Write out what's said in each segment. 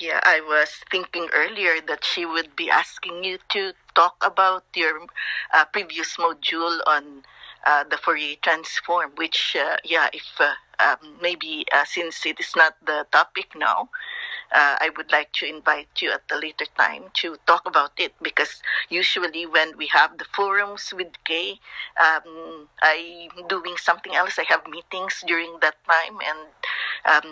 Yeah, I was thinking earlier that she would be asking you to talk about your previous module on the Fourier transform, which, if maybe since it is not the topic now, I would like to invite you at a later time to talk about it, because usually when we have the forums with Kay, I'm doing something else. I have meetings during that time, and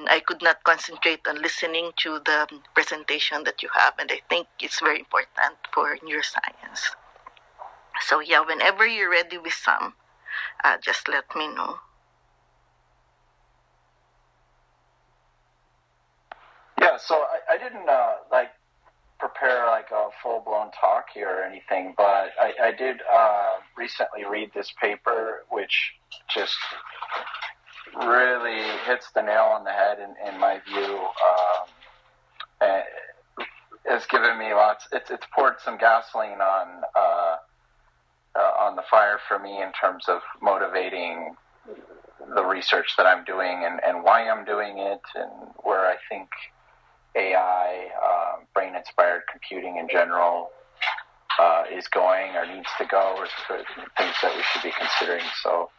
I could not concentrate on listening to the presentation that you have, and I think it's very important for neuroscience. So yeah, whenever you're ready with some, just let me know. Yeah, so I didn't prepare like a full-blown talk here or anything, but I did recently read this paper, which just really hits the nail on the head in my view. It's given me it's poured some gasoline on the fire for me in terms of motivating the research that I'm doing and why I'm doing it, and where I think AI, brain-inspired computing in general, is going or needs to go, or things that we should be considering. So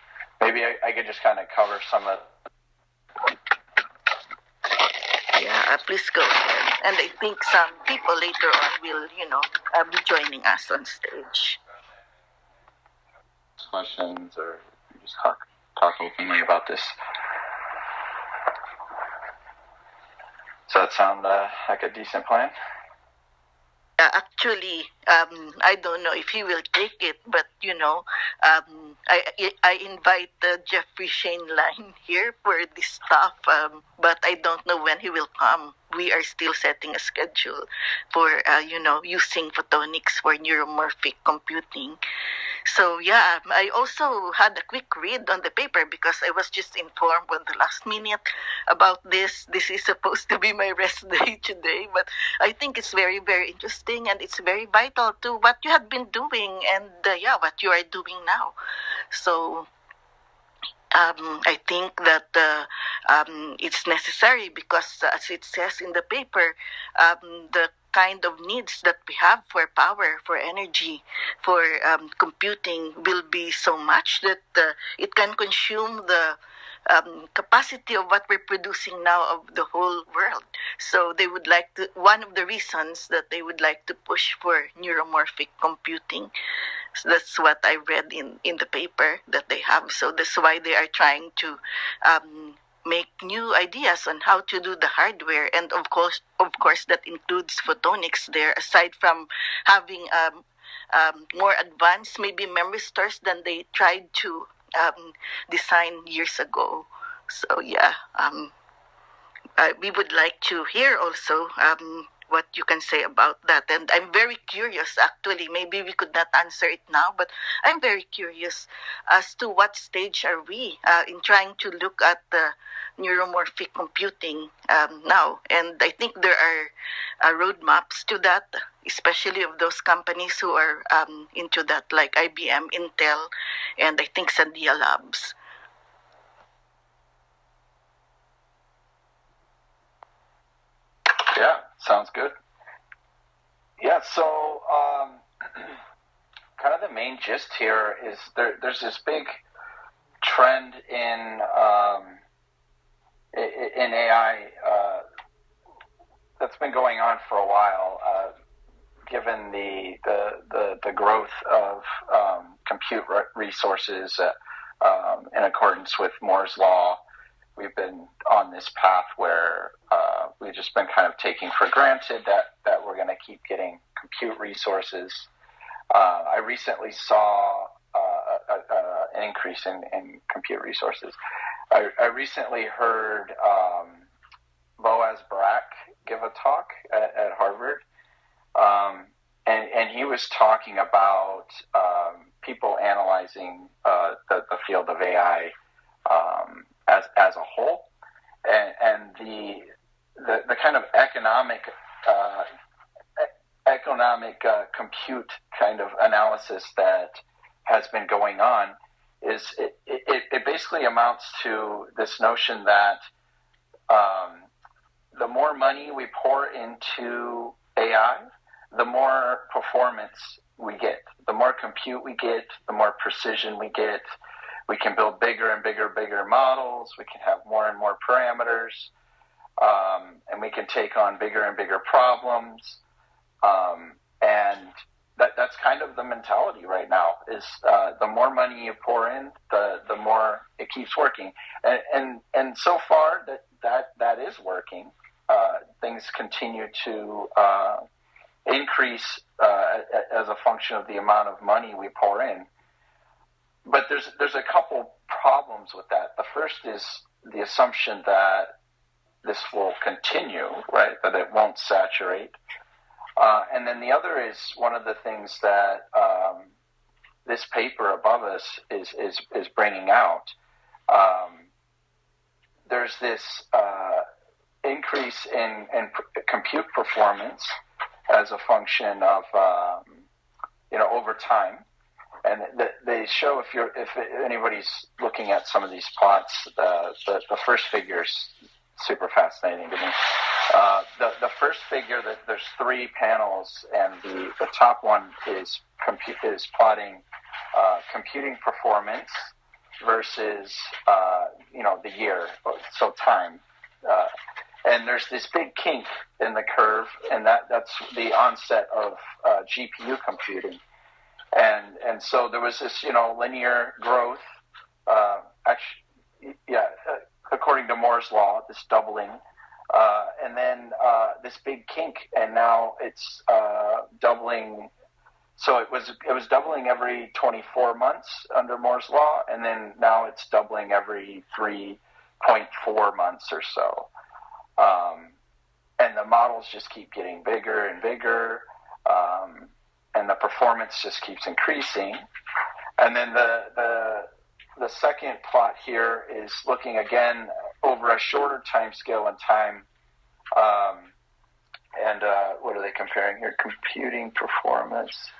maybe I could just kind of cover some of. Yeah, please go ahead. And I think some people later on will, be joining us on stage. Questions, or just talk openly about this. Does that sound like a decent plan? Actually, I don't know if he will take it, but I invite Jeffrey Shane Line here for this stuff, but I don't know when he will come. We are still setting a schedule for using photonics for neuromorphic computing. So yeah, I also had a quick read on the paper because I was just informed on the last minute about this. This is supposed to be my rest day today, but I think it's very, very interesting, and it's very vital to what you have been doing and what you are doing now. So I think that it's necessary because, as it says in the paper, the kind of needs that we have for power, for energy, for computing will be so much that it can consume the capacity of what we're producing now of the whole world. So they would like to, one of the reasons that they would like to push for neuromorphic computing. So that's what I read in the paper that they have. So that's why they are trying to make new ideas on how to do the hardware, and of course that includes photonics there, aside from having more advanced maybe memory stores than they tried to design years ago. So yeah, we would like to hear also what you can say about that. And I'm very curious, actually. Maybe we could not answer it now, but I'm very curious as to what stage are we in trying to look at the neuromorphic computing now. And I think there are roadmaps to that, especially of those companies who are into that, like IBM, Intel, and I think Sandia Labs. Yeah, sounds good. Yeah, so kind of the main gist here is there's this big trend in AI that's been going on for a while, given the growth of compute resources in accordance with Moore's law. We've been on this path where we've just been kind of taking for granted that we're going to keep getting compute resources. I recently saw an increase in compute resources. I recently heard Boaz Barak give a talk at Harvard, and he was talking about people analyzing the field of AI as a whole, and the kind of economic compute kind of analysis that has been going on is it basically amounts to this notion that the more money we pour into AI, the more performance we get. The more compute we get, the more precision we get. We can build bigger and bigger models. We can have more and more parameters. And we can take on bigger and bigger problems. And that's kind of the mentality right now, is the more money you pour in, the more it keeps working. And so far that is working. Things continue to increase as a function of the amount of money we pour in. But there's a couple problems with that. The first is the assumption that this will continue, right? That it won't saturate. And then the other is one of the things that this paper above us is bringing out. There's this increase in compute performance as a function of over time. And they show, if anybody's looking at some of these plots, the first figure is super fascinating to me. The first figure, that there's 3 panels, and the top one is plotting computing performance versus the year, so time. And there's this big kink in the curve, and that's the onset of GPU computing. And so there was this, linear growth, according to Moore's law, this doubling, and then this big kink, and now it's doubling. So it was doubling every 24 months under Moore's law, and then now it's doubling every 3.4 months or so. And the models just keep getting bigger and bigger. And the performance just keeps increasing. And then the second plot here is looking again over a shorter time scale in time. And what are they comparing here? Computing performance.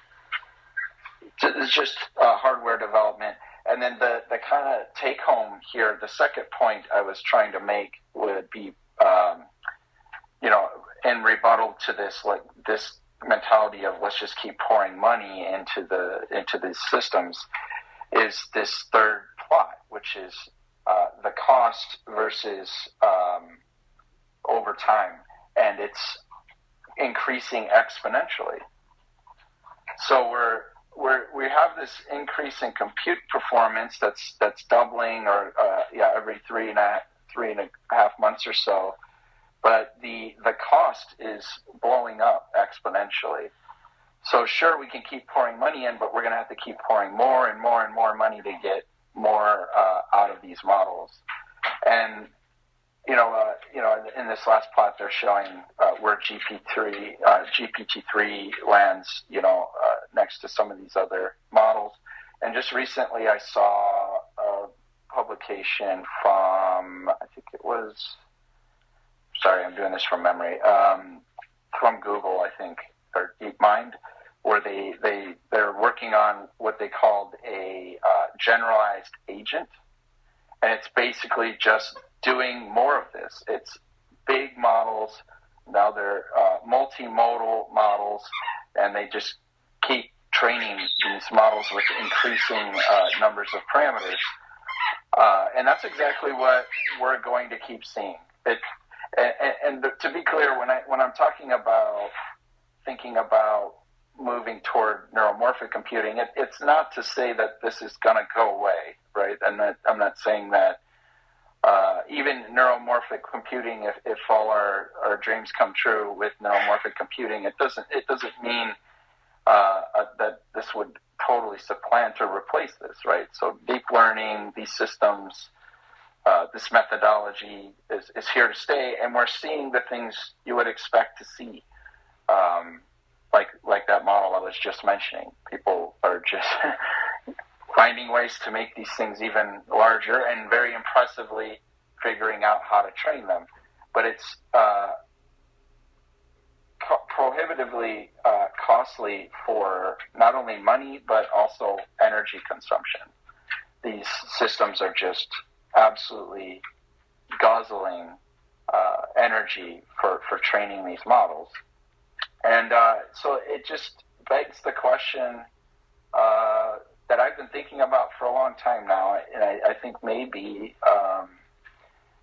It's just hardware development. And then the kind of take home here, the second point I was trying to make would be, in rebuttal to this mentality of let's just keep pouring money into these systems, is this third plot, which is the cost versus over time, and it's increasing exponentially. So we have this increase in compute performance that's doubling, or every three and a half months or so. But the cost is blowing up exponentially. So sure, we can keep pouring money in, but we're going to have to keep pouring more and more and more money to get more out of these models. And in this last plot, they're showing where GPT-3 lands, next to some of these other models. And just recently, I saw a publication from, I think it was. Sorry, I'm doing this from memory. From Google, I think, or DeepMind, where they're working on what they called a generalized agent, and it's basically just doing more of this. It's big models. Now they're multimodal models, and they just keep training these models with increasing numbers of parameters, and that's exactly what we're going to keep seeing. And to be clear, when I'm talking about thinking about moving toward neuromorphic computing, it's not to say that this is going to go away, right? I'm not saying that even neuromorphic computing, if all our dreams come true with neuromorphic computing, it doesn't mean that this would totally supplant or replace this, right? So deep learning, these systems, this methodology is here to stay, and we're seeing the things you would expect to see, like that model I was just mentioning. People are just finding ways to make these things even larger and very impressively figuring out how to train them. But it's prohibitively costly for not only money but also energy consumption. These systems are just absolutely guzzling energy for training these models. And so it just begs the question that I've been thinking about for a long time now, and I think maybe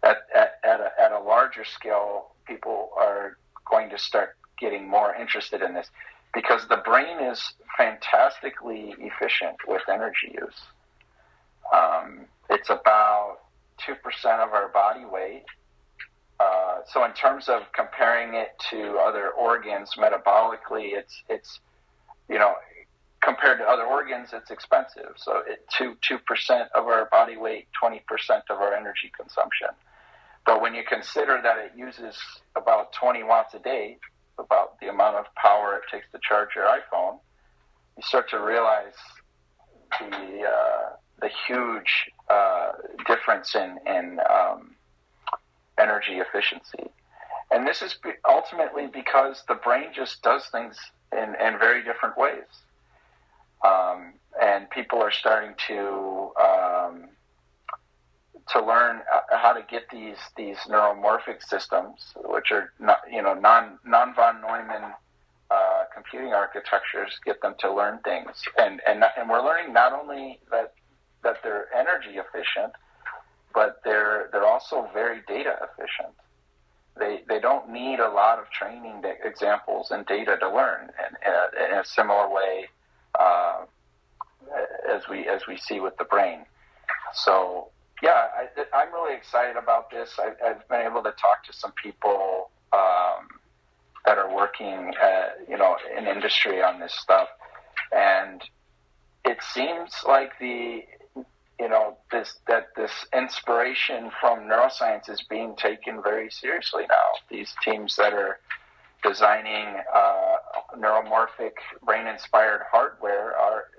at a larger scale, people are going to start getting more interested in this, because the brain is fantastically efficient with energy use. It's about 2% of our body weight. So in terms of comparing it to other organs metabolically, it's compared to other organs, it's expensive. So 2% of our body weight, 20% of our energy consumption. But when you consider that it uses about 20 watts a day, about the amount of power it takes to charge your iPhone, you start to realize the huge difference in energy efficiency. And this is ultimately because the brain just does things in very different ways. And people are starting to learn how to get these neuromorphic systems, which are non von Neumann computing architectures, get them to learn things. And we're learning not only that they're energy efficient, but they're also very data efficient. They don't need a lot of training examples and data to learn in a similar way as we see with the brain. So yeah, I'm really excited about this. I've been able to talk to some people that are working in industry on this stuff, and it seems like this inspiration from neuroscience is being taken very seriously now. These teams that are designing neuromorphic brain-inspired hardware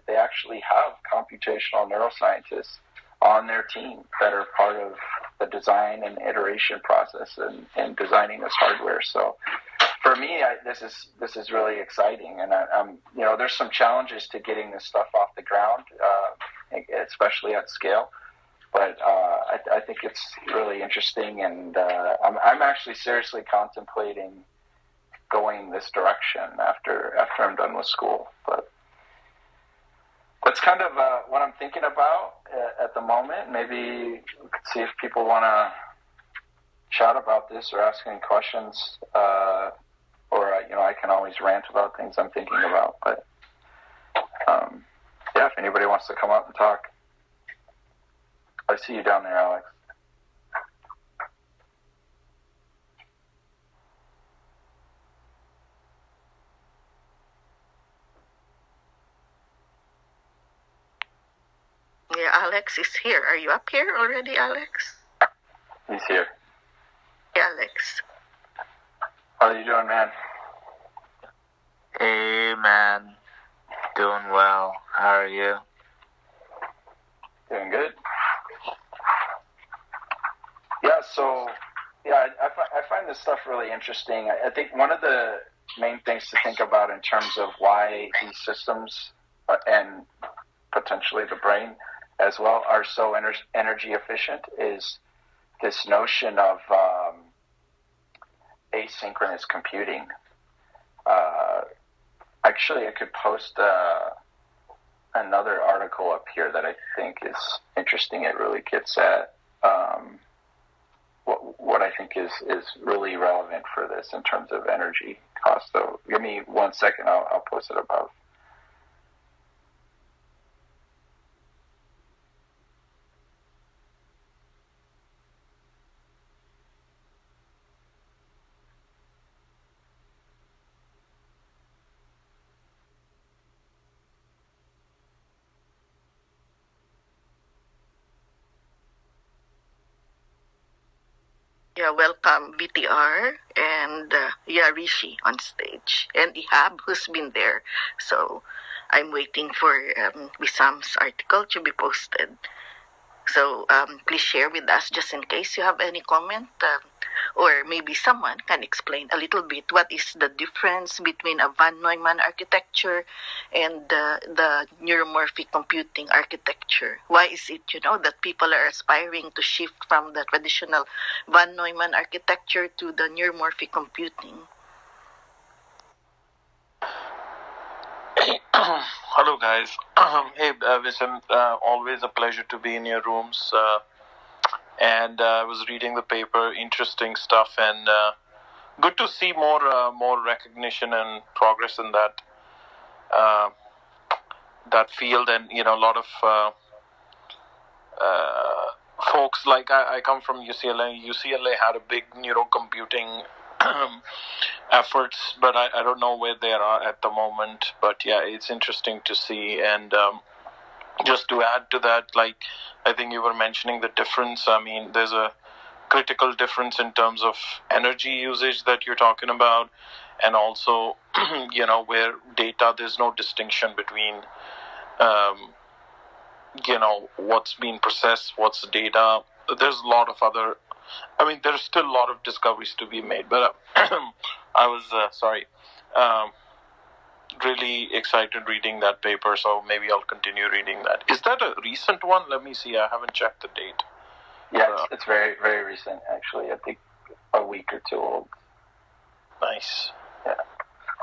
they actually have computational neuroscientists on their team that are part of the design and iteration process and designing this hardware. So for me, this is really exciting, and there's some challenges to getting this stuff off the ground, especially at scale. But I think it's really interesting, and I'm actually seriously contemplating going this direction after I'm done with school. But that's kind of what I'm thinking about at the moment. Maybe we could see if people want to chat about this or ask any questions, or I can always rant about things I'm thinking about. But if anybody wants to come up and talk. I see you down there, Alex. Yeah, Alex is here. Are you up here already, Alex? He's here. Hey, Alex. How are you doing, man? Hey, man. Doing well. How are you? Doing good. Yeah, so, I find this stuff really interesting. I think one of the main things to think about in terms of why these systems and potentially the brain as well are so energy efficient is this notion of asynchronous computing. Actually, I could post another article up here that I think is interesting. It really gets at what I think is really relevant for this in terms of energy cost. So give me 1 second, I'll post it above. Yeah, welcome VTR and Rishi on stage, and Ihab, who's been there. So I'm waiting for Wisam's article to be posted. So please share with us just in case you have any comment, or maybe someone can explain a little bit what is the difference between a von Neumann architecture and the neuromorphic computing architecture. Why is it, that people are aspiring to shift from the traditional von Neumann architecture to the neuromorphic computing? Hello, guys. Hey, Wisam, always a pleasure to be in your rooms. And I was reading the paper, interesting stuff, and good to see more recognition and progress in that field. And a lot of folks, like I come from UCLA. UCLA had a big neurocomputing efforts, but I don't know where they are at the moment. But yeah, it's interesting to see. And just to add to that, like I think you were mentioning the difference. I mean, there's a critical difference in terms of energy usage that you're talking about, and also where data, there's no distinction between what's being processed, what's data. There's a lot of other, there's still a lot of discoveries to be made, but I was really excited reading that paper, so maybe I'll continue reading that. Is that a recent one? Let me see. I haven't checked the date. Yeah, it's very, very recent, actually. I think a week or two old. Nice. Yeah.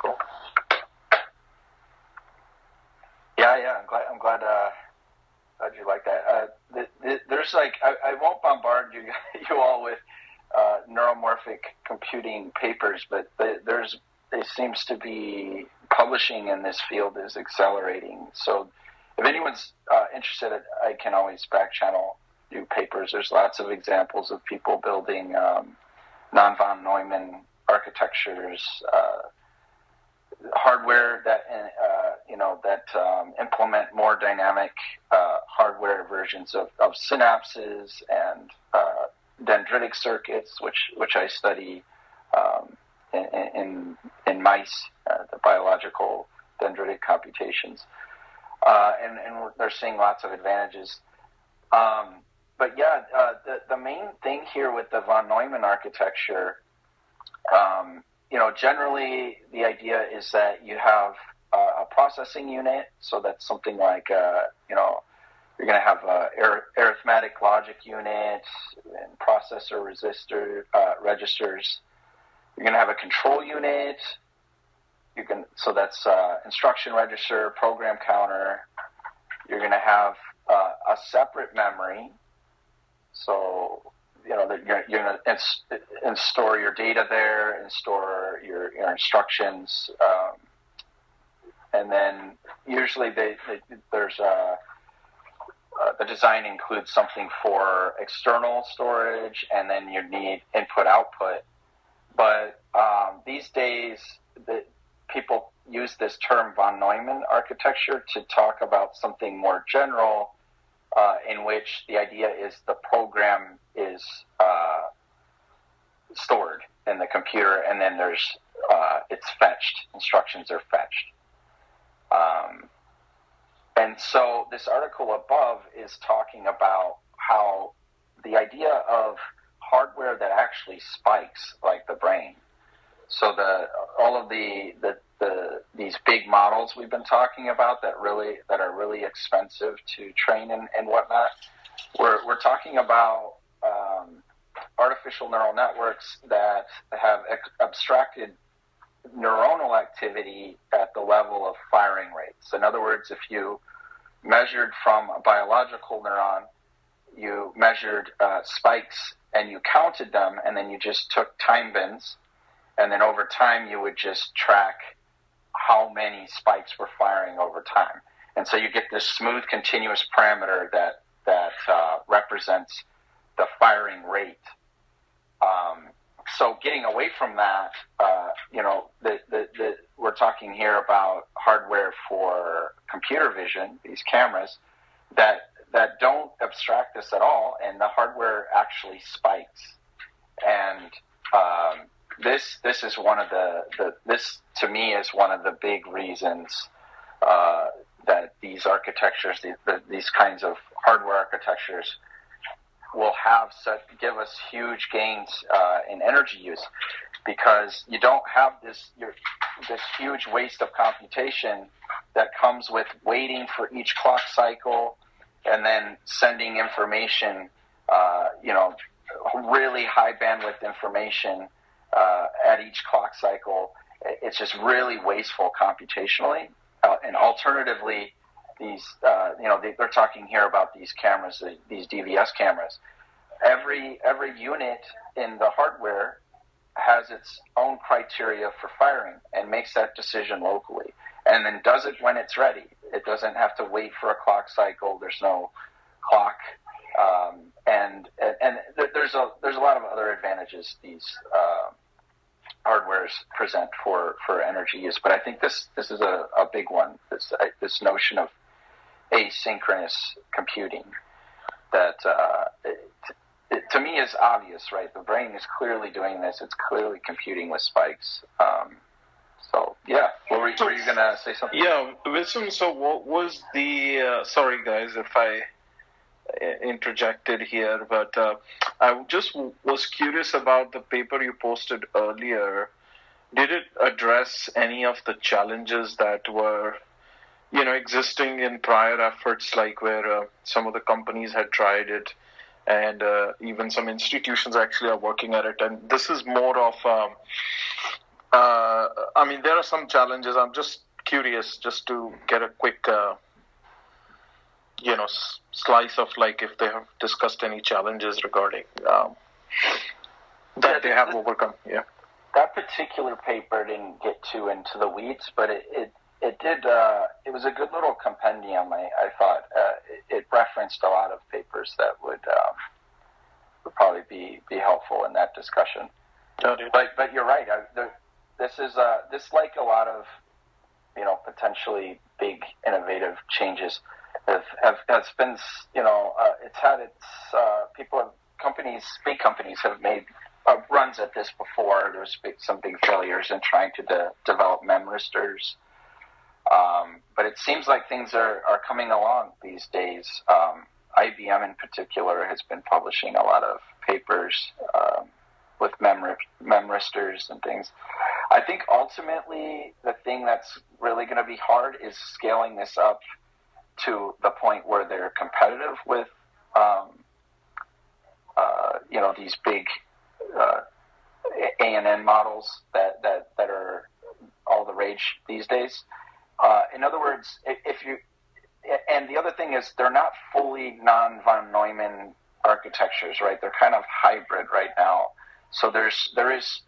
Cool. Yeah. I'm glad you like that. There's I won't bombard you all with neuromorphic computing papers, but it seems to be publishing in this field is accelerating. So if anyone's interested, I can always back channel new papers. There's lots of examples of people building non-von Neumann architectures, hardware that implement more dynamic hardware versions of synapses and dendritic circuits, which I study in mice, the biological dendritic computations, and they're seeing lots of advantages. But yeah, the main thing here with the von Neumann architecture, generally the idea is that you have a processing unit. So that's something like, you're going to have a arithmetic logic unit and processor registers. You're going to have a control unit. So that's instruction register, program counter. You're going to have a separate memory. So, you're going to store your data there and store your instructions. And then usually there's the design includes something for external storage, and then you need input-output. But these days, people use this term von Neumann architecture to talk about something more general, in which the idea is the program is stored in the computer, and then it's fetched. Instructions are fetched. And so this article above is talking about how the idea of hardware that actually spikes, like the brain. So all of these big models we've been talking about that are really expensive to train and whatnot, we're talking about artificial neural networks that have abstracted neuronal activity at the level of firing rates. In other words, if you measured from a biological neuron, you measured spikes and you counted them, and then you just took time bins, and then over time you would just track how many spikes were firing over time. And so you get this smooth continuous parameter that represents the firing rate. So getting away from that, we're talking here about hardware for computer vision, these cameras, that don't abstract this at all, and the hardware actually spikes. And this is one of this to me is one of the big reasons that these architectures, these kinds of hardware architectures, give us huge gains in energy use, because you don't have this huge waste of computation that comes with waiting for each clock cycle and then sending information, really high bandwidth information at each clock cycle. It's just really wasteful computationally. And alternatively, they're talking here about these cameras, these DVS cameras. Every unit in the hardware has its own criteria for firing and makes that decision locally, and then does it when it's ready. It doesn't have to wait for a clock cycle. There's no clock, and there's a lot of other advantages these hardwares present for energy use. But I think this is a big one. This notion of asynchronous computing that to me is obvious, right? The brain is clearly doing this. It's clearly computing with spikes. So yeah, were you going to say something? Yeah, Wisam, so what was the, sorry guys if I interjected here, but I just was curious about the paper you posted earlier. Did it address any of the challenges that were, existing in prior efforts, like where some of the companies had tried it, and even some institutions actually are working at it? And this is more of, there are some challenges. I'm just curious, just to get a quick, slice of like if they have discussed any challenges regarding that they have overcome. Yeah. That particular paper didn't get too into the weeds, but it did. It was a good little compendium. I thought it referenced a lot of papers that would probably be helpful in that discussion. But you're right. This like a lot of potentially big innovative changes has been it's had its big companies have made runs at this before. There's some big failures in trying to develop memristors. But it seems like things are coming along these days. IBM in particular has been publishing a lot of papers with memristors and things. I think ultimately the thing that's really going to be hard is scaling this up to the point where they're competitive with these big ANN models that are all the rage these days. In other words, and the other thing is they're not fully non-von Neumann architectures, right? They're kind of hybrid right now. So there is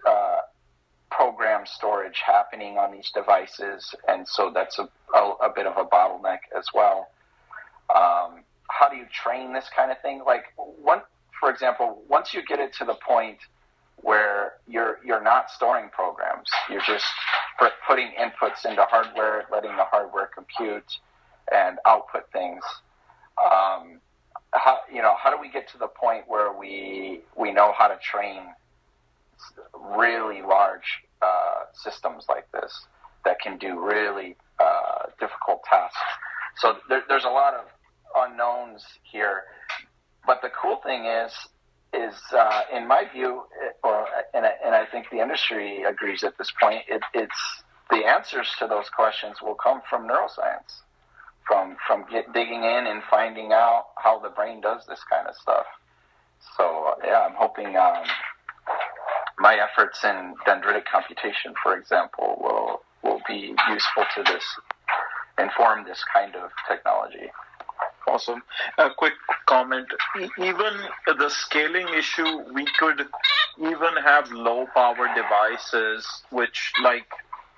program storage happening on these devices, and so that's a bit of a bottleneck as well. How do you train this kind of thing? Like for example, once you get it to the point where you're not storing programs, you're just putting inputs into hardware, letting the hardware compute and output things. How do we get to the point where we know how to train really large systems like this that can do really difficult tasks? So there's a lot of unknowns here. But the cool thing is in my view, and I think the industry agrees at this point, it's the answers to those questions will come from neuroscience, from digging in and finding out how the brain does this kind of stuff. So yeah, I'm hoping my efforts in dendritic computation, for example, will be useful to inform this kind of technology. Awesome. A quick comment. Even the scaling issue, we could even have low power devices which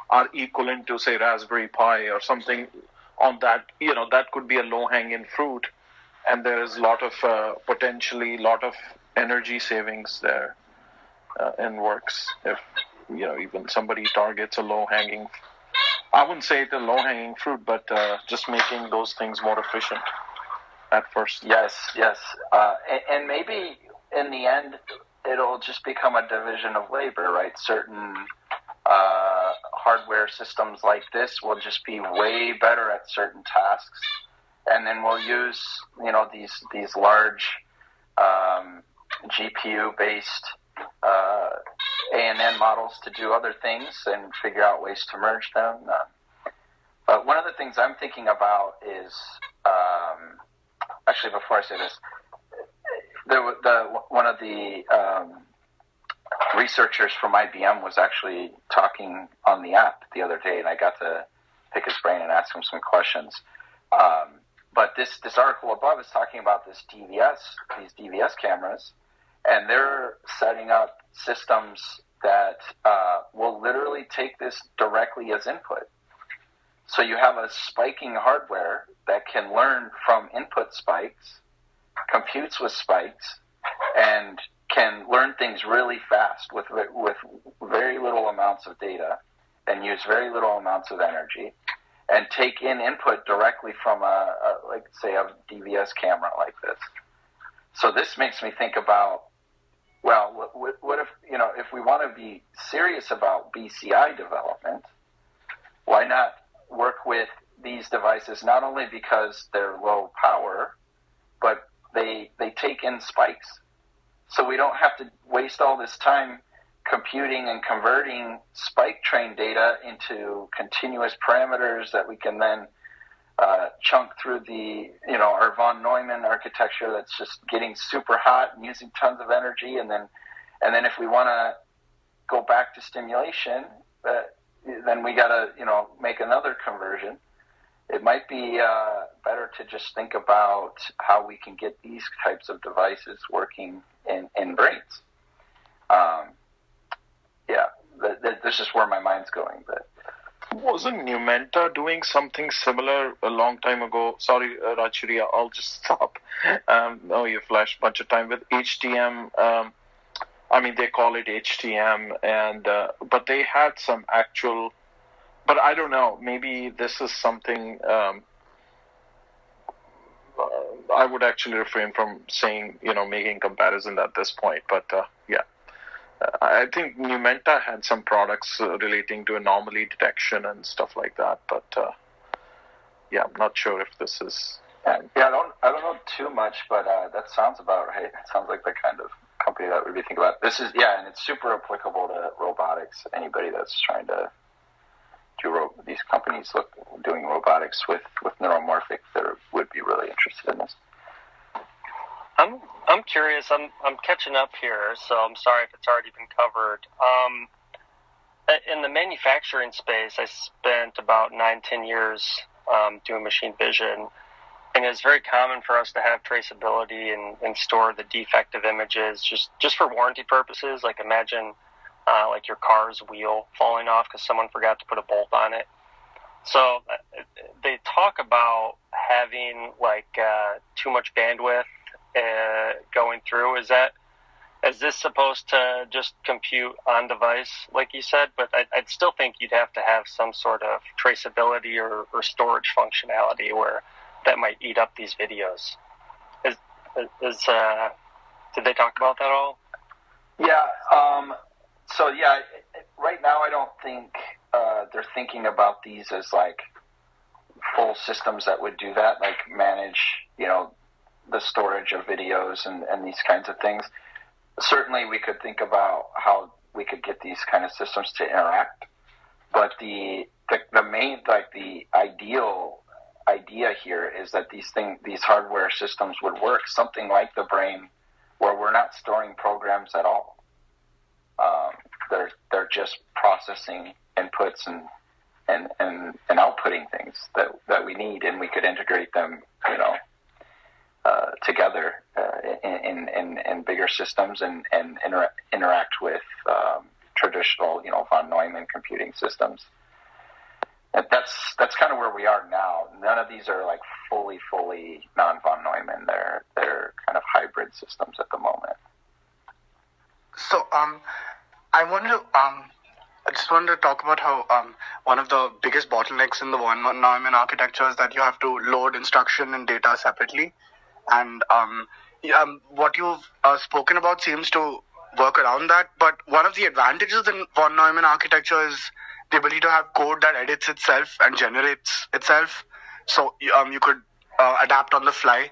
are equivalent to, say, Raspberry Pi or something on that. That could be a low hanging fruit, and there is potentially a lot of energy savings there in works. If even somebody targets a low hanging, I wouldn't say it's a low hanging fruit, but just making those things more efficient at first. Yes. And maybe in the end, it'll just become a division of labor, right? Certain hardware systems like this will just be way better at certain tasks, and then we'll use these large GPU-based ANN models to do other things and figure out ways to merge them. But one of the things I'm thinking about is, actually, before I say this, one of the researchers from IBM was actually talking on the app the other day, and I got to pick his brain and ask him some questions. But this article above is talking about these DVS cameras, and they're setting up systems that will literally take this directly as input. So you have a spiking hardware that can learn from input spikes, computes with spikes, and can learn things really fast with very little amounts of data and use very little amounts of energy, and take in input directly from a DVS camera like this. So this makes me think about, well, what if we want to be serious about BCI development, why not work with these devices not only because they're low power, but they take in spikes. So we don't have to waste all this time computing and converting spike train data into continuous parameters that we can then chunk through our von Neumann architecture that's just getting super hot and using tons of energy, and then if we want to go back to stimulation, then we got to make another conversion. It might be better to just think about how we can get these types of devices working in brains. This is where my mind's going. But wasn't Numenta doing something similar a long time ago? Sorry, Rachuri, I'll just stop. You flashed a bunch of time with HTM. They call it HTM, but they had some actual. But I don't know. Maybe this is something. I would actually refrain from saying, making comparison at this point. But I think Numenta had some products relating to anomaly detection and stuff like that. But I'm not sure if this is. I don't know too much, but that sounds about right. It sounds like the kind of company that we'd be thinking about. This is and it's super applicable to robotics. Anybody that's trying to do these companies doing robotics with Neuromorphic that would be really interested in this. I'm curious. I'm catching up here, so I'm sorry if it's already been covered. In the manufacturing space, I spent about 9-10 years doing machine vision, and it's very common for us to have traceability and store the defective images just for warranty purposes. Like imagine your car's wheel falling off because someone forgot to put a bolt on it. So they talk about having too much bandwidth going through. Is this supposed to just compute on device, like you said? But I'd still think you'd have to have some sort of traceability or storage functionality where that might eat up these videos. Did they talk about that at all? Right now I don't think they're thinking about these as full systems that would do that, manage, the storage of videos and these kinds of things. Certainly we could think about how we could get these kind of systems to interact, but the main, the ideal idea here is that these hardware systems would work something like the brain, where we're not storing programs at all. They're just processing inputs and outputting things that we need, and we could integrate them, together in bigger systems and interact with traditional, von Neumann computing systems. And that's kind of where we are now. None of these are fully non-von Neumann. They're kind of hybrid systems at the moment. So I just wanted to talk about how one of the biggest bottlenecks in the von Neumann architecture is that you have to load instruction and data separately. And what you've spoken about seems to work around that. But one of the advantages in von Neumann architecture is the ability to have code that edits itself and generates itself. So you could adapt on the fly.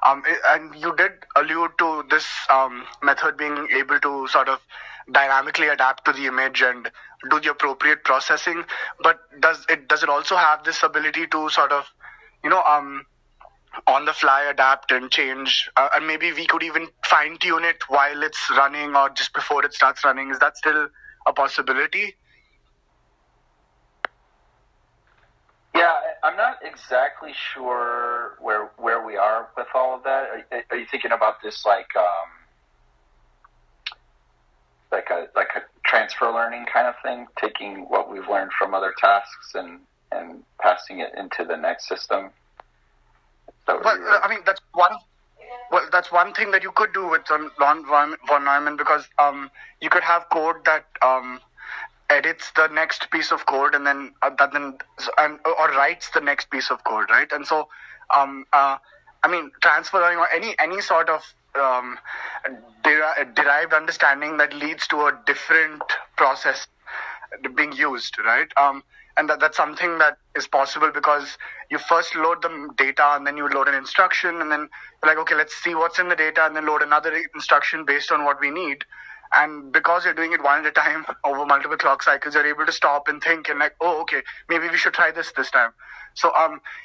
And you did allude to this method being able to sort of dynamically adapt to the image and do the appropriate processing. But does it also have this ability to sort of, on the fly adapt and change, and maybe we could even fine tune it while it's running or just before it starts running? Is that still a possibility? Yeah, I'm not exactly sure where we are with all of that. Are you thinking about this like a transfer learning kind of thing, taking what we've learned from other tasks and passing it into the next system? Well, I mean, that's one thing that you could do with von Neumann, because you could have code that edits the next piece of code and then or writes the next piece of code, right? And so, I mean, transfer learning or any sort of derived understanding that leads to a different process being used, right? And that's something that is possible because you first load the data and then you load an instruction and then you're like, okay, let's see what's in the data and then load another instruction based on what we need. And because you're doing it one at a time over multiple clock cycles, you're able to stop and think and like, oh, okay, maybe we should try this time. So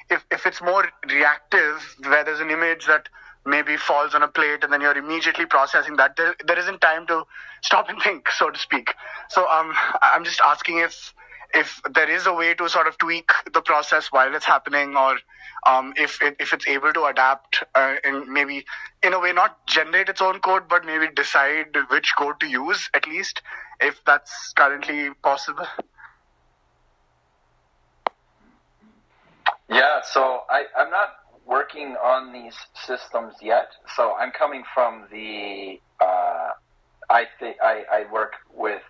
if it's more reactive, where there's an image that maybe falls on a plate and then you're immediately processing that, there isn't time to stop and think, so to speak. So I'm just asking if there is a way to sort of tweak the process while it's happening, or if it's able to adapt and maybe in a way not generate its own code, but maybe decide which code to use, at least, if that's currently possible. Yeah, so I'm not working on these systems yet. So I'm coming from the I work with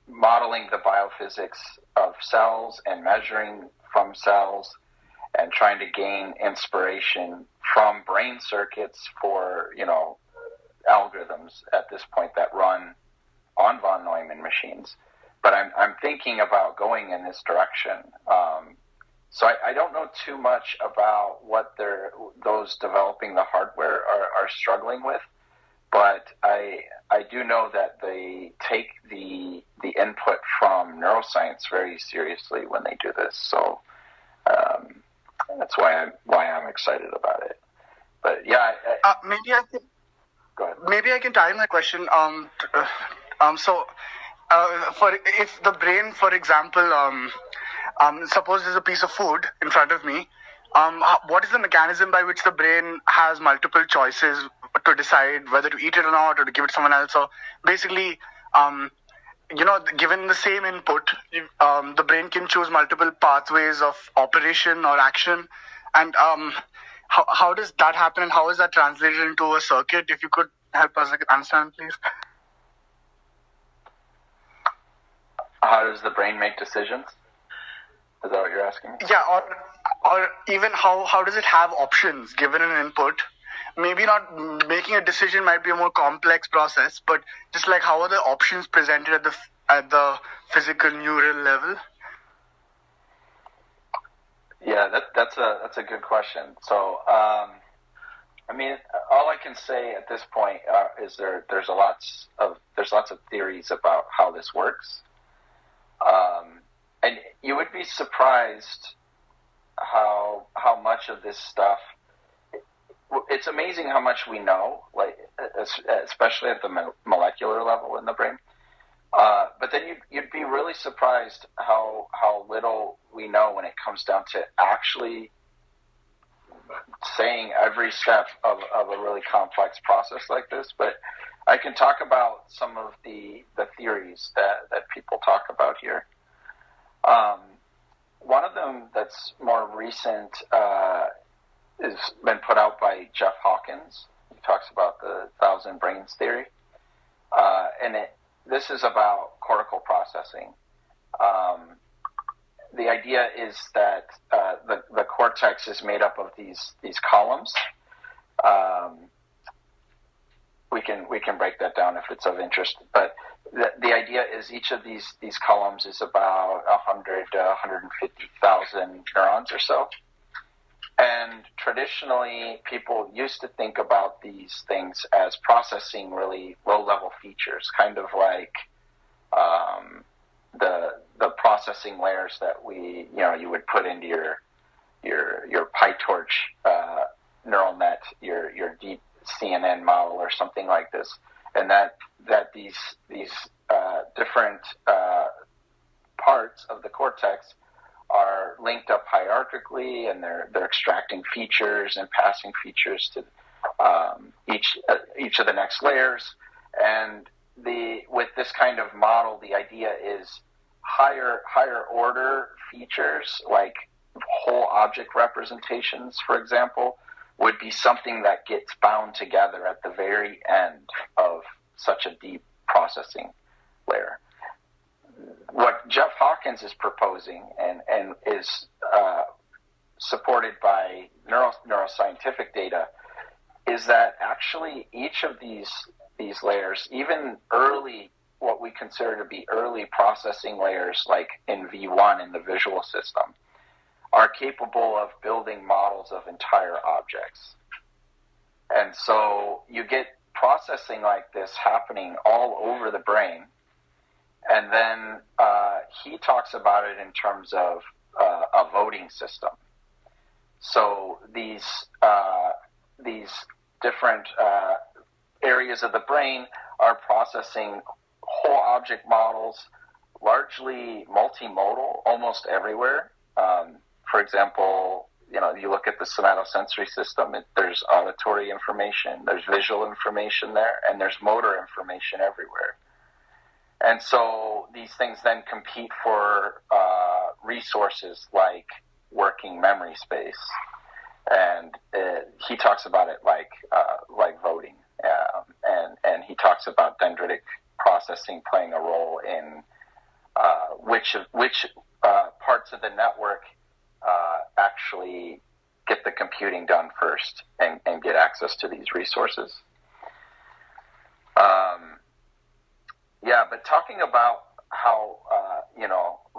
modeling the biophysics of cells and measuring from cells and trying to gain inspiration from brain circuits for, algorithms at this point that run on von Neumann machines. But I'm thinking about going in this direction. So I don't know too much about what those developing the hardware are struggling with. But I do know that they take the input from neuroscience very seriously when they do this. So that's why I'm excited about it. But yeah, maybe I can tie in that question. So if the brain, for example, suppose there's a piece of food in front of me. What is the mechanism by which the brain has multiple choices to decide whether to eat it or not, or to give it to someone else? So basically, given the same input, the brain can choose multiple pathways of operation or action. And how does that happen, and how is that translated into a circuit? If you could help us understand, please. How does the brain make decisions? Is that what you're asking me? Yeah, or even how does it have options given an input? Maybe not making a decision might be a more complex process, but just like how are the options presented at the physical neural level? Yeah, that's a good question. So, I mean, all I can say at this point is there's lots of theories about how this works, and you would be surprised how much of this stuff. It's amazing how much we know, like especially at the molecular level in the brain. But then you'd be really surprised how little we know when it comes down to actually saying every step of a really complex process like this. But I can talk about some of the theories that people talk about here. One of them that's more recent has been put out by Jeff Hawkins. He talks about the 1,000 brains theory. And this is about cortical processing. The idea is that the cortex is made up of these columns. We can break that down if it's of interest. But the idea is each of these columns is about 100 to 150,000 neurons or so. And traditionally, people used to think about these things as processing really low-level features, kind of like the processing layers that you would put into your PyTorch neural net, your deep CNN model or something like this, and that these different parts of the cortex are linked up hierarchically, and they're extracting features and passing features to each of the next layers. And with this kind of model, the idea is higher order features, like whole object representations, for example, would be something that gets bound together at the very end of such a deep processing layer. What Jeff Hawkins is proposing and is supported by neuroscientific data is that actually each of these layers, even early, what we consider to be early processing layers, like in V1 in the visual system, are capable of building models of entire objects. And so you get processing like this happening all over the brain. And then he talks about it in terms of a voting system. So these different areas of the brain are processing whole object models, largely multimodal, almost everywhere. For example, you look at the somatosensory system, there's auditory information, there's visual information there, and there's motor information everywhere. And so these things then compete for resources like working memory space. And he talks about it like voting. And he talks about dendritic processing playing a role in which parts of the network actually get the computing done first and get access to these resources. But talking about how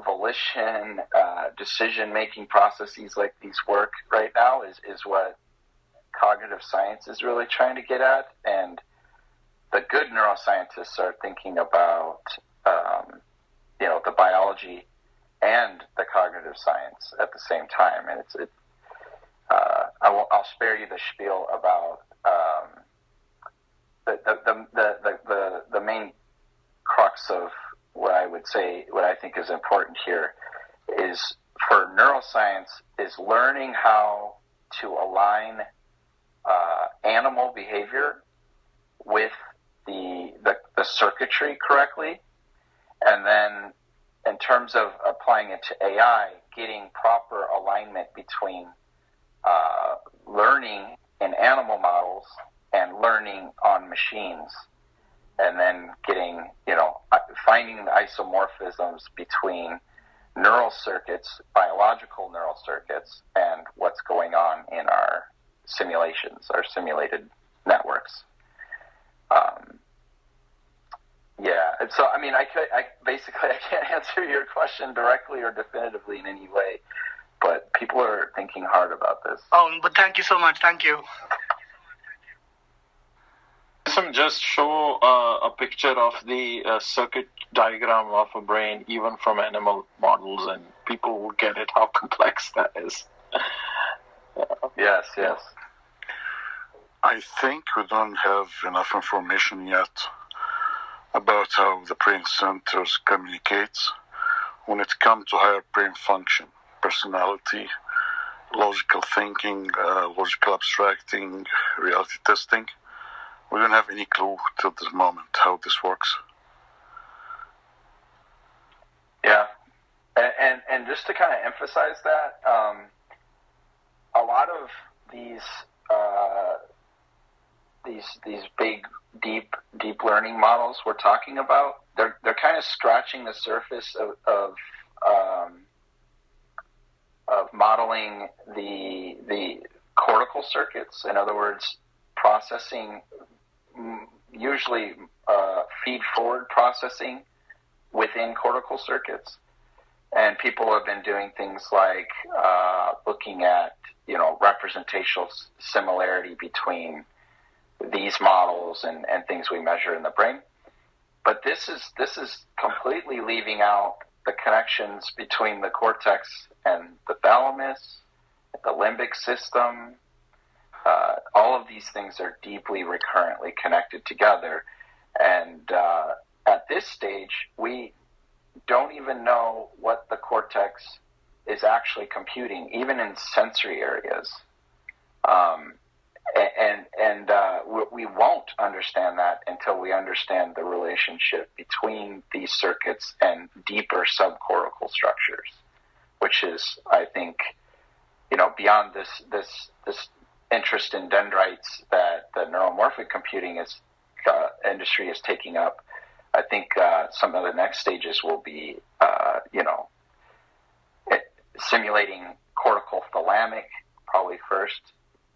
volition, decision-making processes like these work right now is what cognitive science is really trying to get at, and the good neuroscientists are thinking about the biology and the cognitive science at the same time. And I'll spare you the spiel about the main crux of what I think is important here is, for neuroscience, is learning how to align animal behavior with the circuitry correctly, and then in terms of applying it to AI, getting proper alignment between learning in animal models and learning on machines, and then finding the isomorphisms between neural circuits, biological neural circuits, and what's going on in our simulations, our simulated networks. And so, I can't answer your question directly or definitively in any way, but people are thinking hard about this. But thank you so much. Thank you. Just show a picture of the circuit diagram of a brain, even from animal models, and people will get it, how complex that is. Yes. I think we don't have enough information yet about how the brain centers communicates when it comes to higher brain function, personality, logical thinking, logical abstracting, reality testing. We don't have any clue till this moment how this works. Yeah, and just to kind of emphasize that, a lot of these big, deep learning models we're talking about, they're kind of scratching the surface of modeling the cortical circuits. In other words, processing, usually feed-forward processing within cortical circuits. And people have been doing things like looking at, representational similarity between these models and things we measure in the brain. But this is completely leaving out the connections between the cortex and the thalamus, the limbic system. All of these things are deeply recurrently connected together. And at this stage, we don't even know what the cortex is actually computing, even in sensory areas. We won't understand that until we understand the relationship between these circuits and deeper subcortical structures, which is, I think, beyond this interest in dendrites that the neuromorphic computing industry is taking up. I think some of the next stages will be, simulating cortical thalamic, probably first,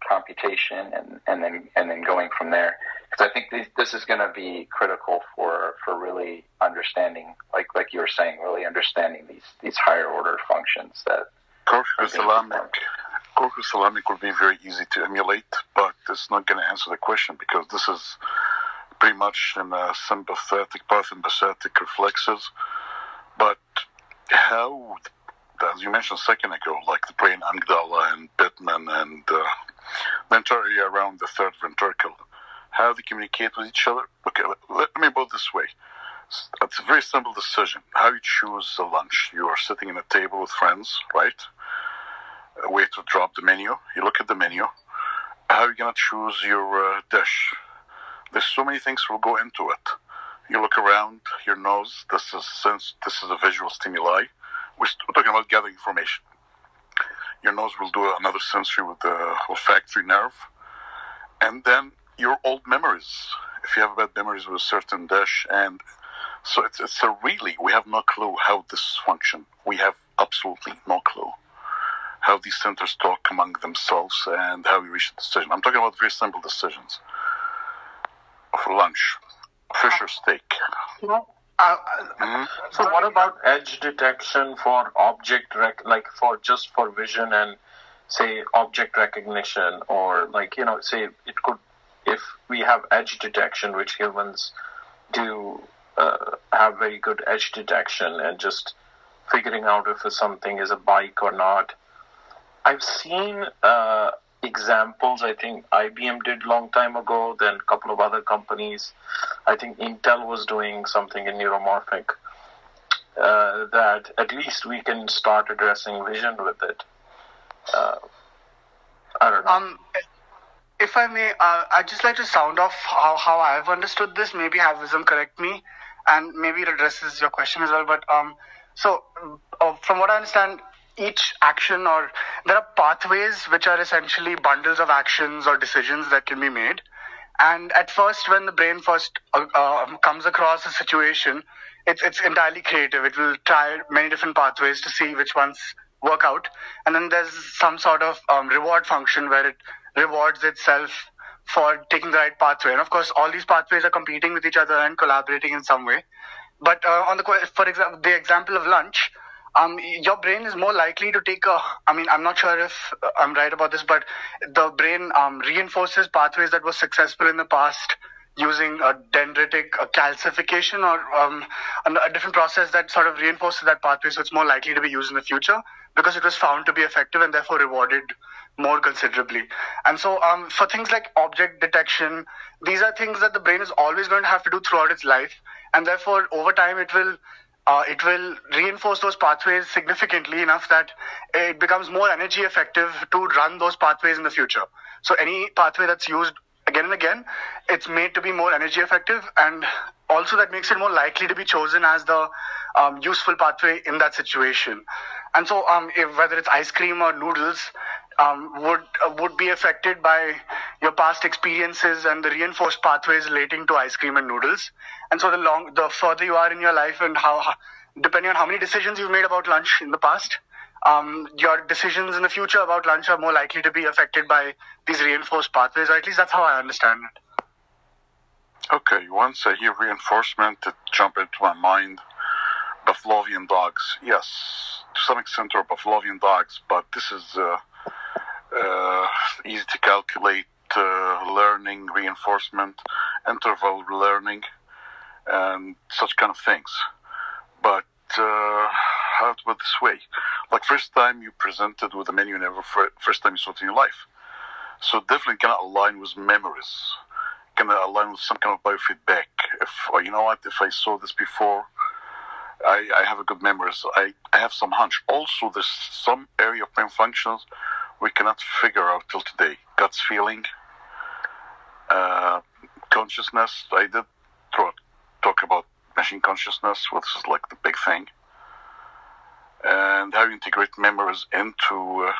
computation, and then going from there. Because I think this is going to be critical for really understanding, like you were saying, really understanding these higher order functions that. Cortex thalamic will be very easy to emulate, but it's not going to answer the question because this is pretty much in a sympathetic, parasympathetic reflexes. But how, as you mentioned a second ago, like the brain amygdala and Bittman and the entire area around the third ventricle, how they communicate with each other? Okay, let me put it this way. It's a very simple decision. How you choose a lunch. You are sitting at a table with friends, right? A way to drop the menu. You look at the menu. How are you going to choose your dish? There's so many things will go into it. You look around your nose. This is a visual stimuli. We're talking about gathering information. Your nose will do another sensory with the olfactory nerve. And then your old memories. If you have bad memories with a certain dish. And so it's a really, we have no clue how this function. We have absolutely no clue how these centers talk among themselves and how we reach a decision. I'm talking about very simple decisions. For lunch, fish or steak. So what about edge detection for object, for vision and say object recognition, or say it could, if we have edge detection, which humans do have very good edge detection and just figuring out if something is a bike or not. I've seen examples. I think IBM did long time ago, then a couple of other companies. I think Intel was doing something in Neuromorphic that at least we can start addressing vision with it. I don't know. If I may, I'd just like to sound off how I've understood this. Maybe have Wisam correct me, and maybe it addresses your question as well. But from what I understand, each action, or there are pathways which are essentially bundles of actions or decisions that can be made. And at first, when the brain first comes across a situation, it's entirely creative. It will try many different pathways to see which ones work out. And then there's some sort of reward function where it rewards itself for taking the right pathway. And of course, all these pathways are competing with each other and collaborating in some way. But for example, the example of lunch, your brain is more likely to take I'm not sure if I'm right about this, but the brain reinforces pathways that were successful in the past using a dendritic calcification or a different process that sort of reinforces that pathway, so it's more likely to be used in the future because it was found to be effective and therefore rewarded more considerably. And so for things like object detection, these are things that the brain is always going to have to do throughout its life, and therefore over time it will reinforce those pathways significantly enough that it becomes more energy effective to run those pathways in the future. So any pathway that's used again and again, it's made to be more energy effective, and also that makes it more likely to be chosen as the useful pathway in that situation. And so whether it's ice cream or noodles, would be affected by your past experiences and the reinforced pathways relating to ice cream and noodles. And so the further you are in your life, and how depending on how many decisions you've made about lunch in the past, your decisions in the future about lunch are more likely to be affected by these reinforced pathways, or at least that's how I understand it. Okay, once I hear reinforcement, it jump into my mind Pavlovian dogs. Yes, to some extent are Pavlovian dogs, but this is easy to calculate learning, reinforcement, interval learning, and such kind of things. But how to put it this way? Like first time you presented with a menu, never first time you saw it in your life. So definitely cannot align with memories. Cannot align with some kind of biofeedback. If you know what, if I saw this before, I have a good memories. I have some hunch. Also, there's some area of brain functions we cannot figure out till today. Guts feeling, consciousness. I did talk about machine consciousness, which is like the big thing. And how you integrate memories into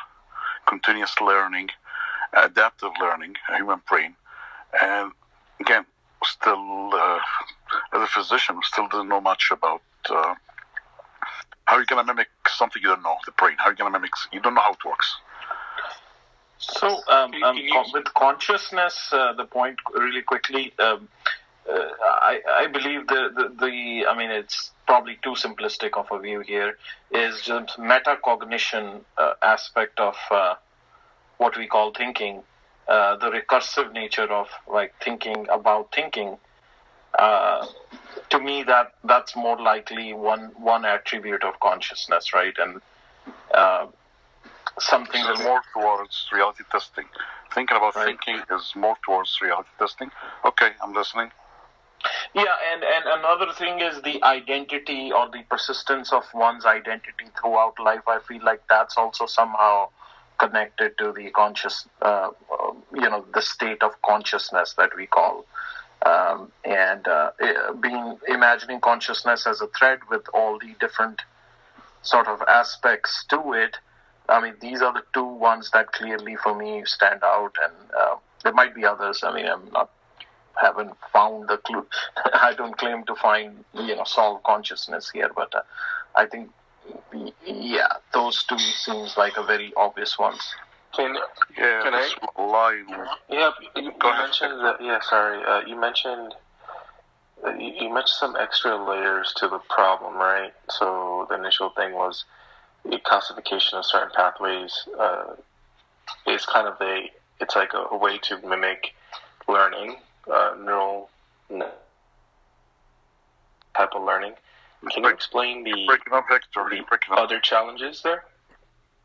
continuous learning, adaptive learning, a human brain. And again, still, as a physician, we still don't know much about how you're going to mimic something you don't know, the brain. How you're going to mimic, you don't know how it works. So, with consciousness, the point really quickly, I believe I mean, it's probably too simplistic of a view here, is just metacognition aspect of what we call thinking, the recursive nature of like thinking about thinking. To me, that's more likely one attribute of consciousness, right? And something is more towards reality testing. Thinking about thinking is more towards reality testing. Okay, I'm listening. Yeah, and another thing is the identity or the persistence of one's identity throughout life. I feel like that's also somehow connected to the conscious, the state of consciousness that we call. Imagining consciousness as a thread with all the different sort of aspects to it. I mean, these are the two ones that clearly for me stand out, and there might be others. I mean, haven't found the clue. I don't claim to find, solve consciousness here, but I think, those two seems like a very obvious ones. Can I? Line. Yeah, you mentioned that. Yeah, sorry. You mentioned some extra layers to the problem, right? So the initial thing was the classification of certain pathways is kind of it's like a way to mimic learning, neural type of learning. Can you explain the other challenges there?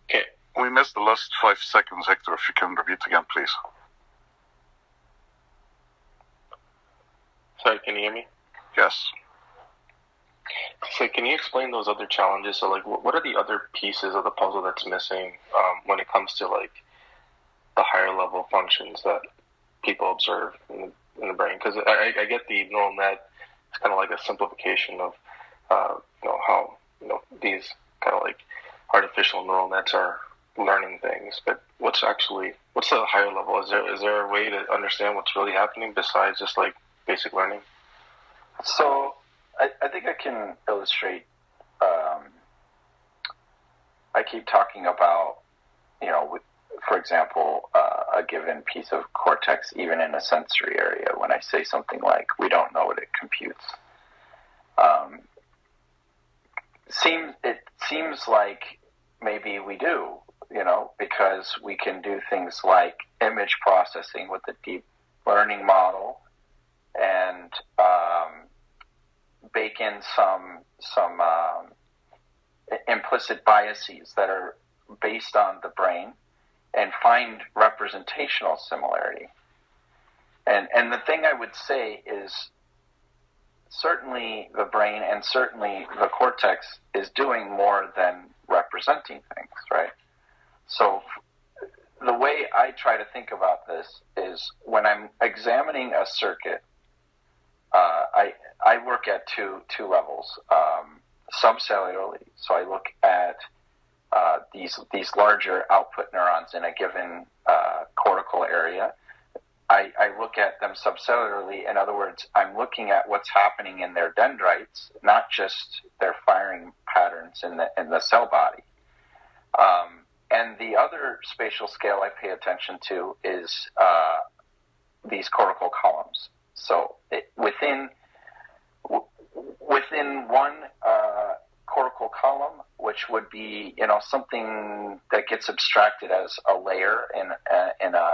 Okay. We missed the last 5 seconds, Hector. If you can repeat again, please. Sorry, can you hear me? Yes. So can you explain those other challenges? So, like, what are the other pieces of the puzzle that's missing when it comes to, like, the higher level functions that people observe in the brain? Because I get the neural net. It's kind of like a simplification of, how, these kind of like artificial neural nets are learning things. But what's the higher level? Is there a way to understand what's really happening besides just like basic learning? So I think I can illustrate. I keep talking about, for example, a given piece of cortex, even in a sensory area. When I say something like, we don't know what it computes, it seems like maybe we do, because we can do things like image processing with the deep learning model and bake in some implicit biases that are based on the brain and find representational similarity. And the thing I would say is certainly the brain and certainly the cortex is doing more than representing things, right? So the way I try to think about this is when I'm examining a circuit, I work at two levels. Subcellularly, so I look at these larger output neurons in a given cortical area. I look at them subcellularly. In other words, I'm looking at what's happening in their dendrites, not just their firing patterns in the cell body. And the other spatial scale I pay attention to is these cortical columns. So within one categorical column, which would be, something that gets abstracted as a layer in a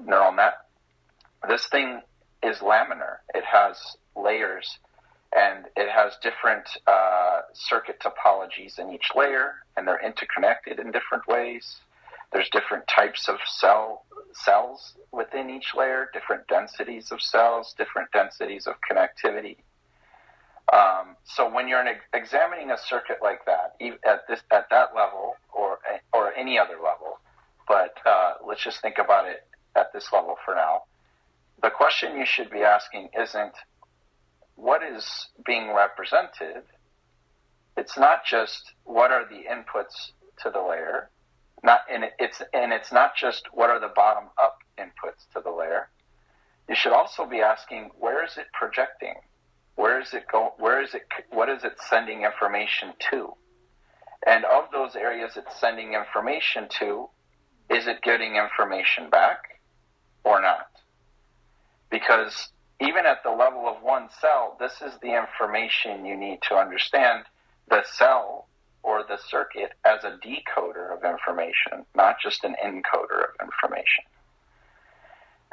neural net. This thing is laminar. It has layers, and it has different circuit topologies in each layer, and they're interconnected in different ways. There's different types of cells within each layer, different densities of cells, different densities of connectivity. So when you're examining a circuit like that, at that level or any other level, but let's just think about it at this level for now. The question you should be asking isn't what is being represented. It's not just what are the inputs to the layer, it's not just what are the bottom up inputs to the layer. You should also be asking where is it projecting? Where is it go? What is it sending information to? And of those areas it's sending information to, is it getting information back or not? Because even at the level of one cell, this is the information you need to understand the cell or the circuit as a decoder of information, not just an encoder of information.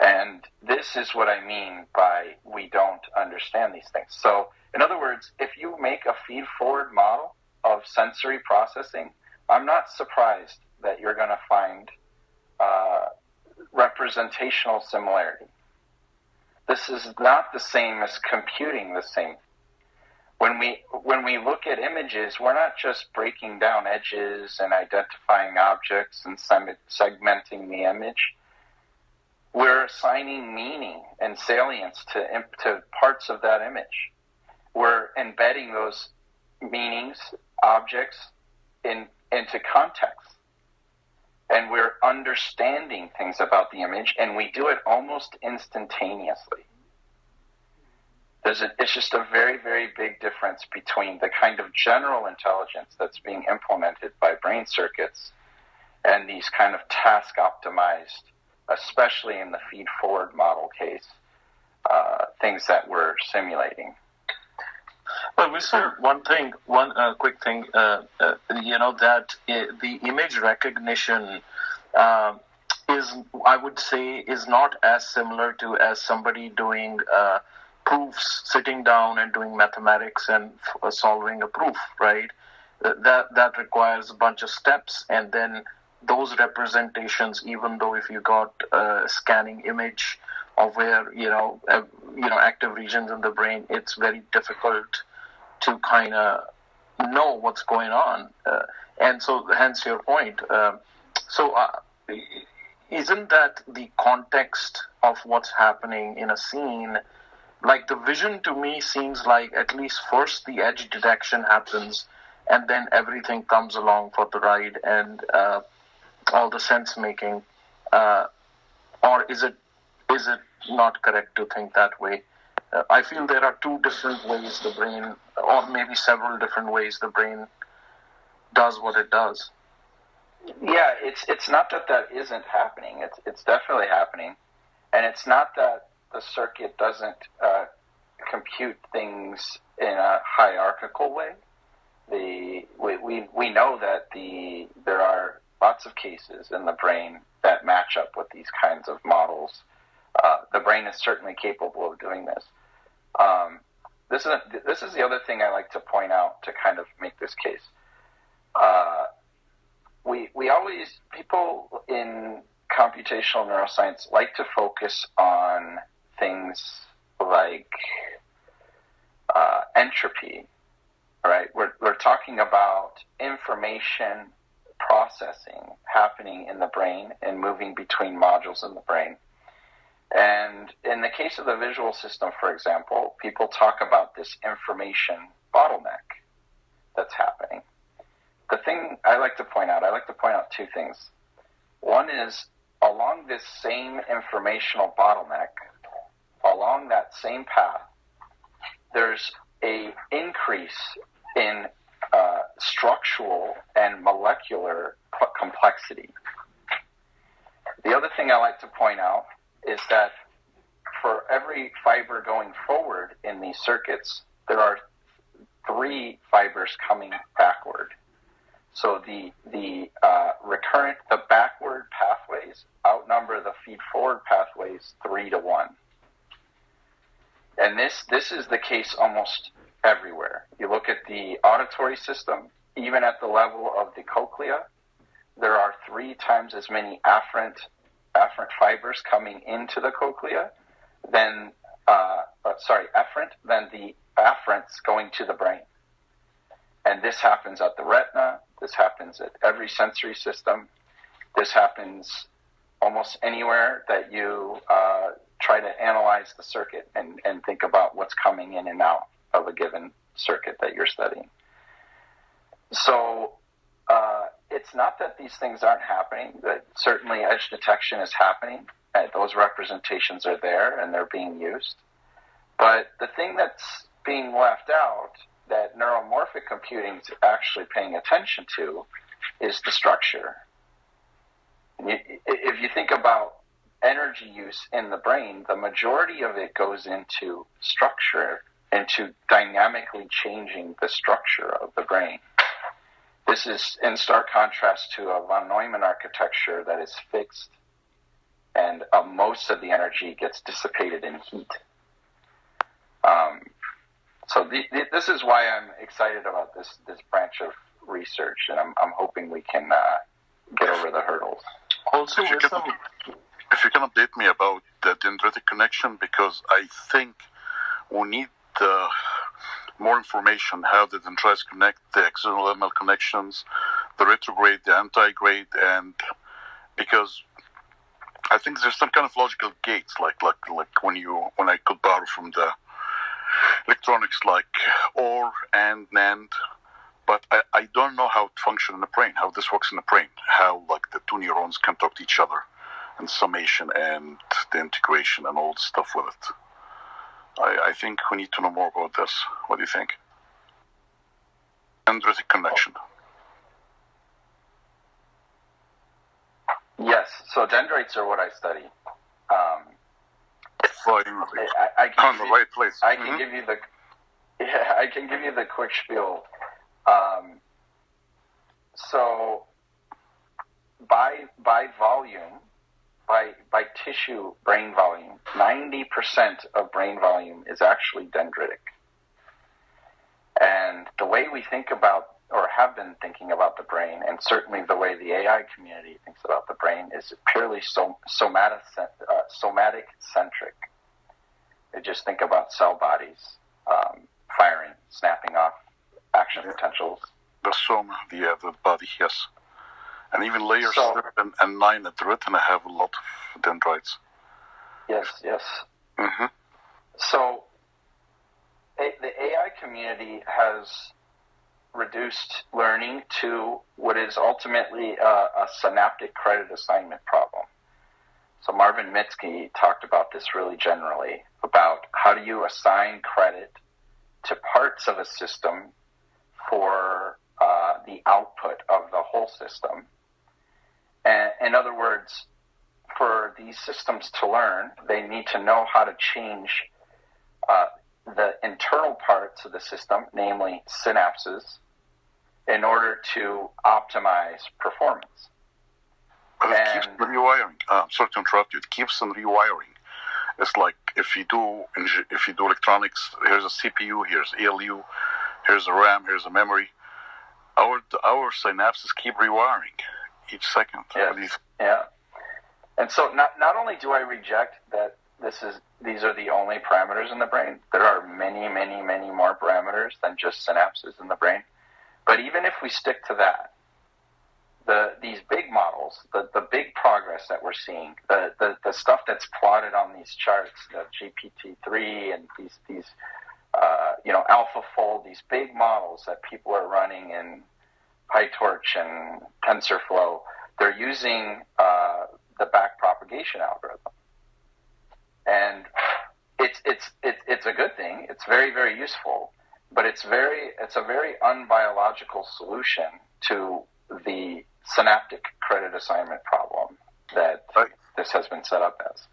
And this is what I mean by we don't understand these things. So, in other words, if you make a feed-forward model of sensory processing, I'm not surprised that you're going to find representational similarity. This is not the same as computing the same. When we look at images, we're not just breaking down edges and identifying objects and segmenting the image. We're assigning meaning and salience to parts of that image. We're embedding those meanings, objects, into context. And we're understanding things about the image, and we do it almost instantaneously. It's just a very, very big difference between the kind of general intelligence that's being implemented by brain circuits and these kind of task-optimized, especially in the feed-forward model case, things that we're simulating. Well, we saw one quick thing, that the image recognition I would say, is not as similar to as somebody doing proofs, sitting down and doing mathematics and solving a proof, right? That requires a bunch of steps, and then those representations, even though if you got a scanning image of where active regions in the brain, it's very difficult to kind of know what's going on, and so hence your point. Isn't that the context of what's happening in a scene? Like the vision to me seems like at least first the edge detection happens, and then everything comes along for the ride, and all the sense making, or is it not correct to think that way? I feel there are two different ways the brain, or maybe several different ways the brain does what it does. Yeah, it's not that isn't happening. It's definitely happening, and it's not that the circuit doesn't compute things in a hierarchical way. We know that there are lots of cases in the brain that match up with these kinds of models. The brain is certainly capable of doing this. This is the other thing I like to point out to kind of make this case. People in computational neuroscience like to focus on things like entropy, right? We're talking about information processing happening in the brain and moving between modules in the brain. And in the case of the visual system, for example, people talk about this information bottleneck that's happening. The thing I like to point out two things. One is, along this same informational bottleneck, along that same path, there's an increase in structural and molecular complexity. The other thing I like to point out is that for every fiber going forward in these circuits, there are 3 fibers coming backward. So the backward pathways outnumber the feed-forward pathways 3-1. And this is the case almost everywhere. You look at the auditory system, even at the level of the cochlea, there are 3 times as many afferent fibers coming into the cochlea than the afferents going to the brain. And this happens at the retina. This happens at every sensory system. This happens almost anywhere that you try to analyze the circuit and think about what's coming in and out of a given circuit that you're studying. So it's not that these things aren't happening. That certainly edge detection is happening. Those representations are there and they're being used. But the thing that's being left out that neuromorphic computing is actually paying attention to is the structure. If you think about energy use in the brain, the majority of it goes into structure, into dynamically changing the structure of the brain. This is in stark contrast to a von Neumann architecture that is fixed, and most of the energy gets dissipated in heat. So this is why I'm excited about this branch of research, and I'm hoping we can get over the hurdles. Also, if you can update me about the dendritic connection, because I think we need more information how the dendrites connect, the axonal connections, the retrograde, the antigrade, and because I think there's some kind of logical gates, like when I could borrow from the electronics like OR and NAND, but I don't know how it functions in the brain, how this works in the brain, how like the 2 neurons can talk to each other, and summation and the integration and all the stuff with it. I think we need to know more about this. What do you think? Dendritic connection. Yes, so dendrites are what I study. Finally, I can on the right place. I can give you the quick spiel. So by volume, by tissue brain volume, 90% of brain volume is actually dendritic. And the way we think about, or have been thinking about the brain, and certainly the way the AI community thinks about the brain, is purely somatic-centric. They just think about cell bodies, firing, snapping off action potentials. The soma, the body, yes. And even layers 7 and 9 at the retina have a lot of dendrites. Yes. Mm-hmm. So the AI community has reduced learning to what is ultimately a synaptic credit assignment problem. So Marvin Minsky talked about this really generally, about how do you assign credit to parts of a system for the output of the whole system. And in other words, for these systems to learn, they need to know how to change the internal parts of the system, namely synapses, in order to optimize performance. But it keeps rewiring. Sorry to interrupt you. It keeps on rewiring. It's like if you do electronics, here's a CPU, here's ALU, here's a RAM, here's a memory. Our synapses keep rewiring each second. Yeah. And so not only do I reject that these are the only parameters in the brain, there are many, many, many more parameters than just synapses in the brain. But even if we stick to that, these big models, the big progress that we're seeing, the stuff that's plotted on these charts, the GPT-3 and these AlphaFold, these big models that people are running in PyTorch and TensorFlow, they're using the backpropagation algorithm, and it's a good thing. It's very, very useful, but it's a very unbiological solution to the synaptic credit assignment problem that this has been set up as.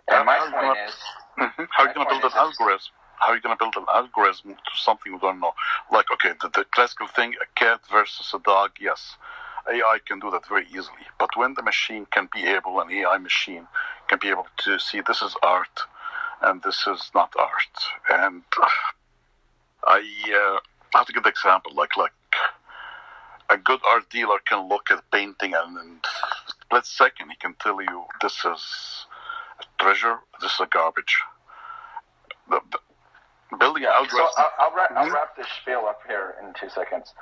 And my point is, how are you going to build an algorithm? how are you going to build an algorithm to something we don't know? Like, okay, the classical thing, a cat versus a dog, yes. AI can do that very easily. But when the machine can be able, an AI machine can be able to see this is art and this is not art. And I have to give the example, like a good art dealer can look at painting and in a split second he can tell you this is a treasure, this is a garbage. Building an algorithm. So I'll wrap this spiel up here in 2 seconds.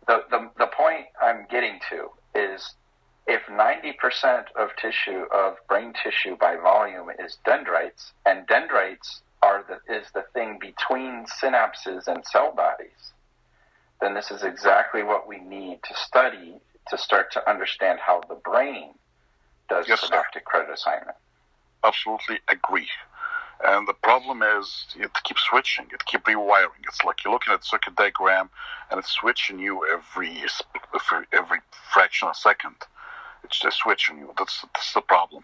The point I'm getting to is if 90% of brain tissue by volume is dendrites, and dendrites is the thing between synapses and cell bodies, then this is exactly what we need to study to start to understand how the brain does synaptic credit assignment. Absolutely agree. And the problem is it keeps switching, it keeps rewiring. It's like you're looking at a circuit diagram and it's switching you every fraction of a second. It's just switching you. That's the problem.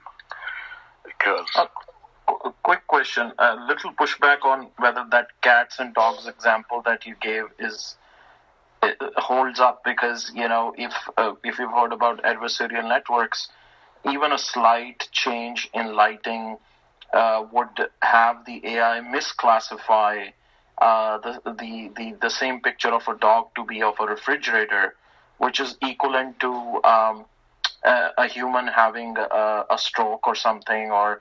Because a quick question, a little pushback on whether that cats and dogs example that you gave holds up, because if you've heard about adversarial networks, even a slight change in lighting would have the AI misclassify the same picture of a dog to be of a refrigerator, which is equivalent to a human having a stroke or something, or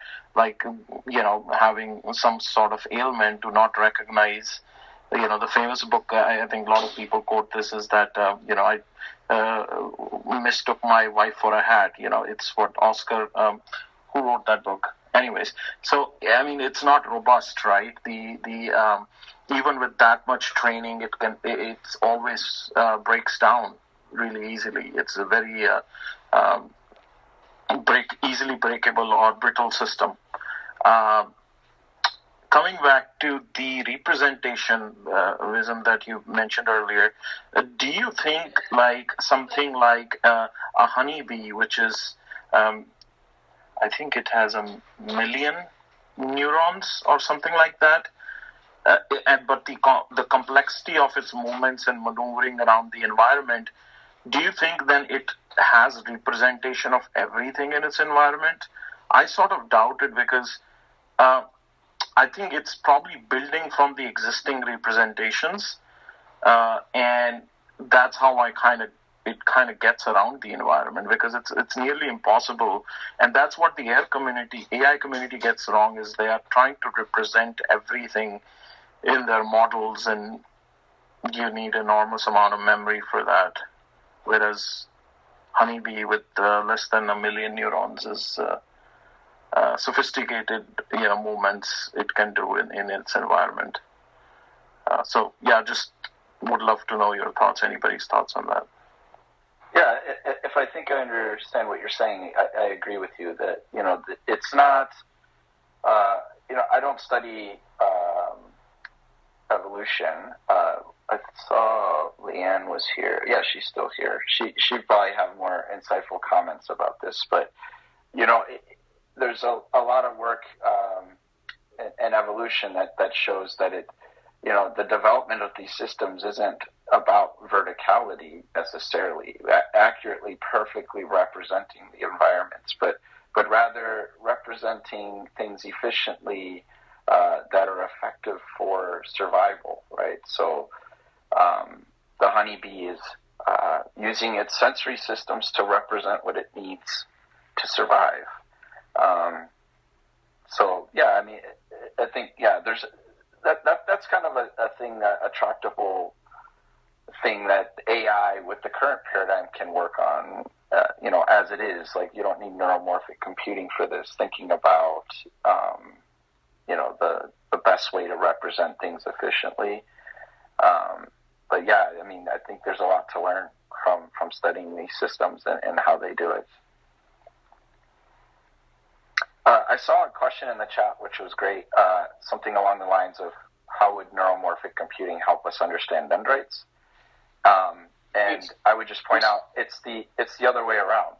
having some sort of ailment, to not recognize. The famous book, I think a lot of people quote this, is that I mistook my wife for a hat. It's what Oscar, who wrote that book? Anyways, so I mean, it's not robust, right? The even with that much training, it's always breaks down really easily. It's a very easily breakable or brittle system. Coming back to the representation, Wisam, that you mentioned earlier, do you think something like a honeybee, which is I think it has 1 million neurons or something like that, but the complexity of its movements and maneuvering around the environment, do you think then it has representation of everything in its environment? I sort of doubt it, because I think it's probably building from the existing representations, and that's how it kind of gets around the environment, because it's nearly impossible. And that's what the AI community gets wrong, is they are trying to represent everything in their models, and you need enormous amount of memory for that. Whereas honeybee with less than 1 million neurons is sophisticated movements it can do in its environment. Just would love to know your thoughts, anybody's thoughts on that. Yeah, if I think I understand what you're saying, I agree with you that, it's not, I don't study evolution. I saw Leanne was here. Yeah, she's still here. She'd probably have more insightful comments about this, but, there's a lot of work in evolution that shows that the development of these systems isn't about verticality necessarily, accurately, perfectly representing the environments, but rather representing things efficiently that are effective for survival, right? So the honeybee is using its sensory systems to represent what it needs to survive. I think, there's that's kind of a thing, a tractable thing that AI with the current paradigm can work on, as it is. Like, you don't need neuromorphic computing for this, thinking about, the best way to represent things efficiently. I think there's a lot to learn from studying these systems and how they do it. I saw a question in the chat, which was great, something along the lines of, how would neuromorphic computing help us understand dendrites? And I would just point out, it's the other way around.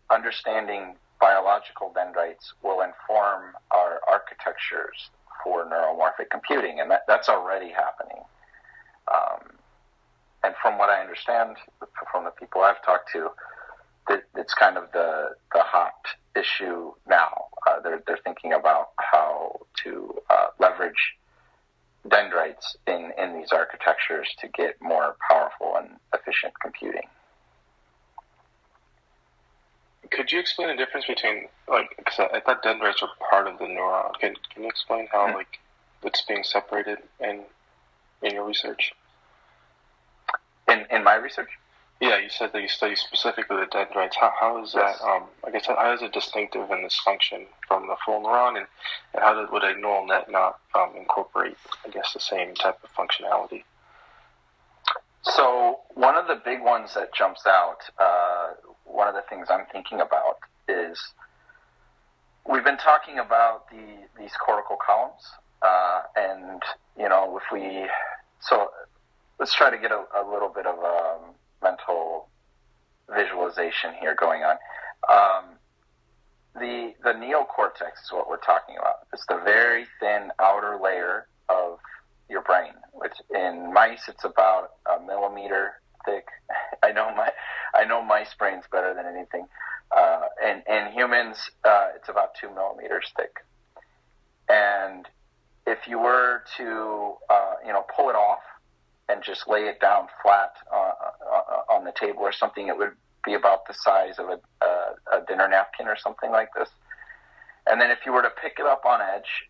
Understanding biological dendrites will inform our architectures for neuromorphic computing, and that's already happening. And from what I understand from the people I've talked to, it's kind of the hot issue now. They're thinking about how to leverage dendrites in these architectures to get more powerful and efficient computing. Could you explain the difference between, because I thought dendrites were part of the neuron. Can you explain how it's being separated in your research? In my research? Yeah, you said that you study specifically the dendrites. How is that, how is it distinctive in this function from the full neuron, and how would a neural net not incorporate, the same type of functionality? So one of the big ones that jumps out, one of the things I'm thinking about is we've been talking about these cortical columns, and let's try to get a little bit of a mental visualization here going on. The neocortex is what we're talking about. It's the very thin outer layer of your brain, which in mice it's about a millimeter thick. I know mice brains better than anything. And humans, it's about 2 millimeters thick. And if you were to pull it off and just lay it down flat on the table or something, it would be about the size of a dinner napkin or something like this. And then if you were to pick it up on edge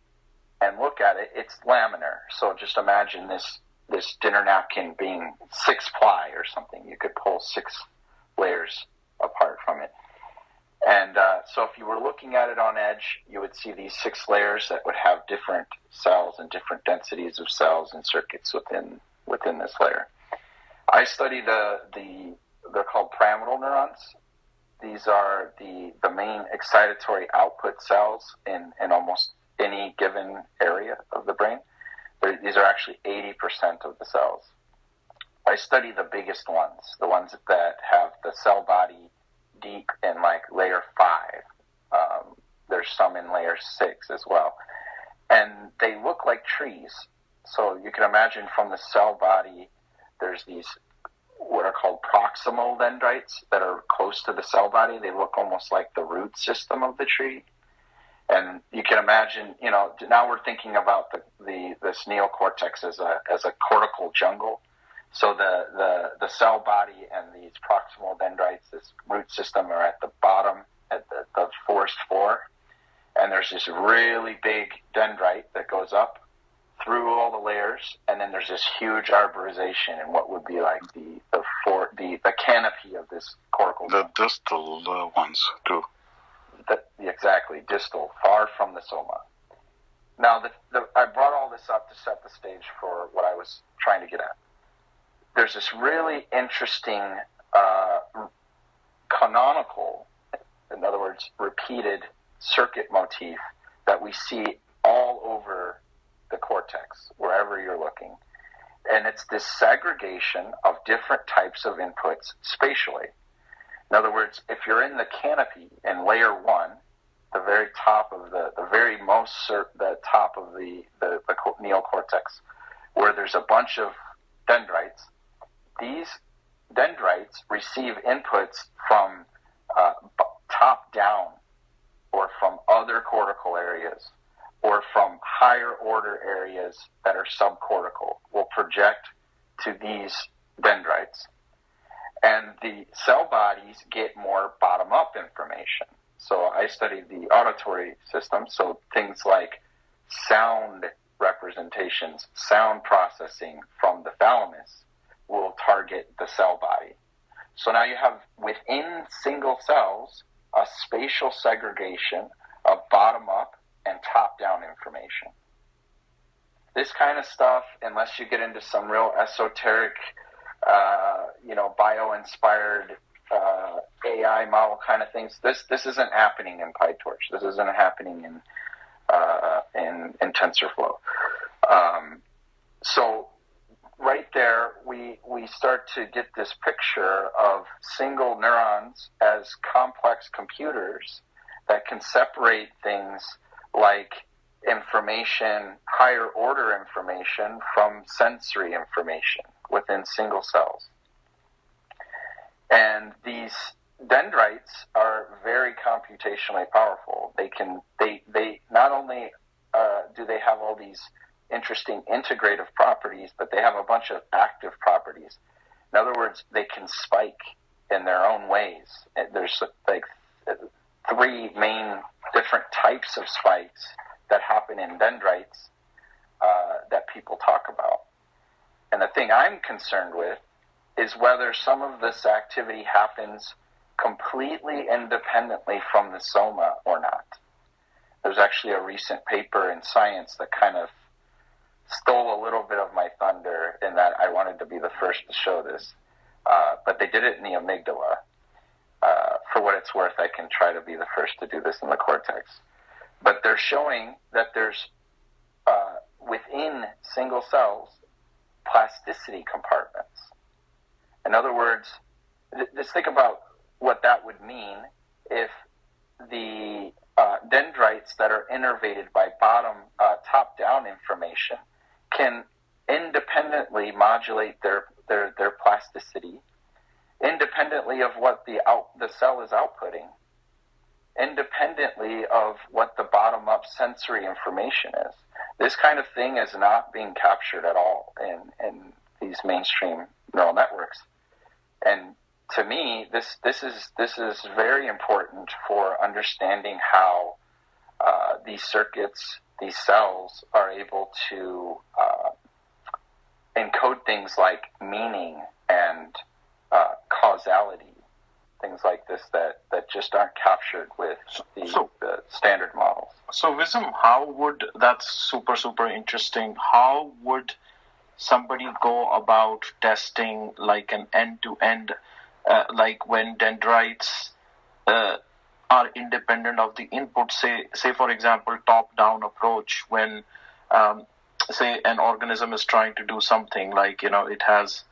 and look at it, it's laminar. So just imagine this dinner napkin being 6-ply or something. You could pull 6 layers apart from it. And so if you were looking at it on edge, you would see these 6 layers that would have different cells and different densities of cells and circuits within this layer. I study they're called pyramidal neurons. These are the main excitatory output cells in almost any given area of the brain. These are actually 80% of the cells. I study the biggest ones, the ones that have the cell body deep in layer 5. There's some in layer 6 as well. And they look like trees. So you can imagine from the cell body, there's these what are called proximal dendrites that are close to the cell body. They look almost like the root system of the tree. And you can imagine, now we're thinking about this neocortex as a cortical jungle. So the cell body and these proximal dendrites, this root system, are at the bottom, at the forest floor. And there's this really big dendrite that goes up through all the layers, and then there's this huge arborization in what would be like the canopy of this cortical. The distal ones too. Exactly, distal, far from the soma. Now, I brought all this up to set the stage for what I was trying to get at. There's this really interesting canonical, in other words, repeated circuit motif that we see all over the cortex, wherever you're looking. And it's this segregation of different types of inputs spatially. In other words, if you're in the canopy in layer 1, the very top of the top of the neocortex, where there's a bunch of dendrites, these dendrites receive inputs from top down, or from other cortical areas, or from higher order areas that are subcortical, will project to these dendrites. And the cell bodies get more bottom-up information. So I studied the auditory system, so things like sound representations, sound processing from the thalamus will target the cell body. So now you have, within single cells, a spatial segregation of bottom-up and top-down information. This kind of stuff, unless you get into some real esoteric, bio-inspired AI model kind of things, this isn't happening in PyTorch. This isn't happening in TensorFlow. So right there, we start to get this picture of single neurons as complex computers that can separate things like information, higher order information from sensory information within single cells. And these dendrites are very computationally powerful. They not only do they have all these interesting integrative properties, but they have a bunch of active properties. In other words, they can spike in their own ways. There's like 3 main different types of spikes that happen in dendrites that people talk about. And the thing I'm concerned with is whether some of this activity happens completely independently from the soma or not. There's actually a recent paper in Science that kind of stole a little bit of my thunder in that I wanted to be the first to show this. But they did it in the amygdala. For what it's worth, I can try to be the first to do this in the cortex. But they're showing that there's, within single cells, plasticity compartments. In other words, just think about what that would mean if the dendrites that are innervated by top-down information can independently modulate their plasticity, independently of what the cell is outputting, independently of what the bottom-up sensory information is. This kind of thing is not being captured at all in these mainstream neural networks. And to me, this is very important for understanding how these circuits, these cells, are able to encode things like meaning and causality, things like this that just aren't captured with the standard models. So, Wisam, how would, that's super interesting, how would somebody go about testing like an end-to-end, like when dendrites are independent of the input, say for example, top-down approach, when say an organism is trying to do something like, it has,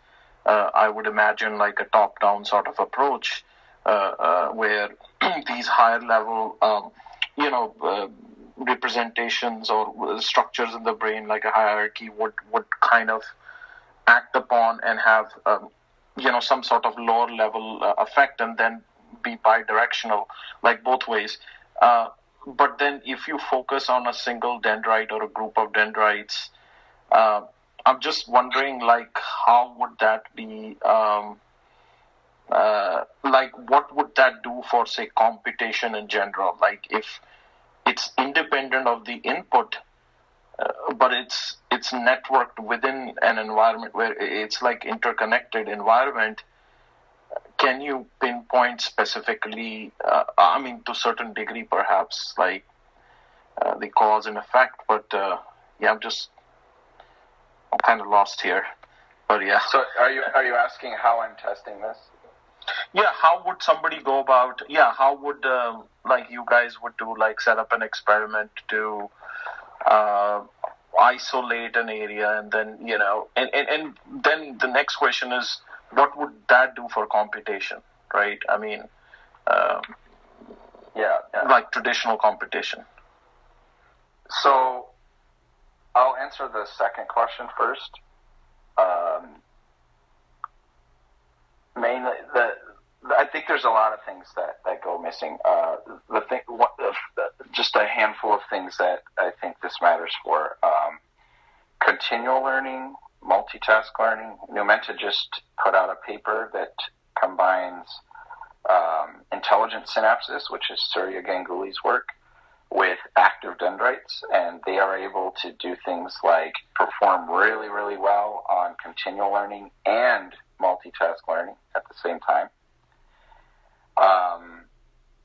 I would imagine like a top-down sort of approach where these higher level, representations or structures in the brain, like a hierarchy, would kind of act upon and have, some sort of lower level effect, and then be bidirectional, like both ways. But then if you focus on a single dendrite or a group of dendrites, I'm just wondering, like, how would that be, like, what would that do for, say, computation in general? Like, if it's independent of the input, but it's networked within an environment where it's like interconnected environment, can you pinpoint specifically, to a certain degree perhaps, like the cause and effect? But I'm kind of lost here. But yeah. So are you asking how I'm testing this? Yeah, how would somebody go about? Yeah, how would like you guys would do, like set up an experiment to isolate an area, and then and then the next question is, what would that do for computation, right? I mean, like traditional computation. So I'll answer the second question first. Mainly, I think there's a lot of things that go missing. Just a handful of things that I think this matters for. Continual learning, multitask learning. Numenta just put out a paper that combines intelligent synapses, which is Surya Ganguly's work, with active dendrites, and they are able to do things like perform really, really well on continual learning and multitask learning at the same time.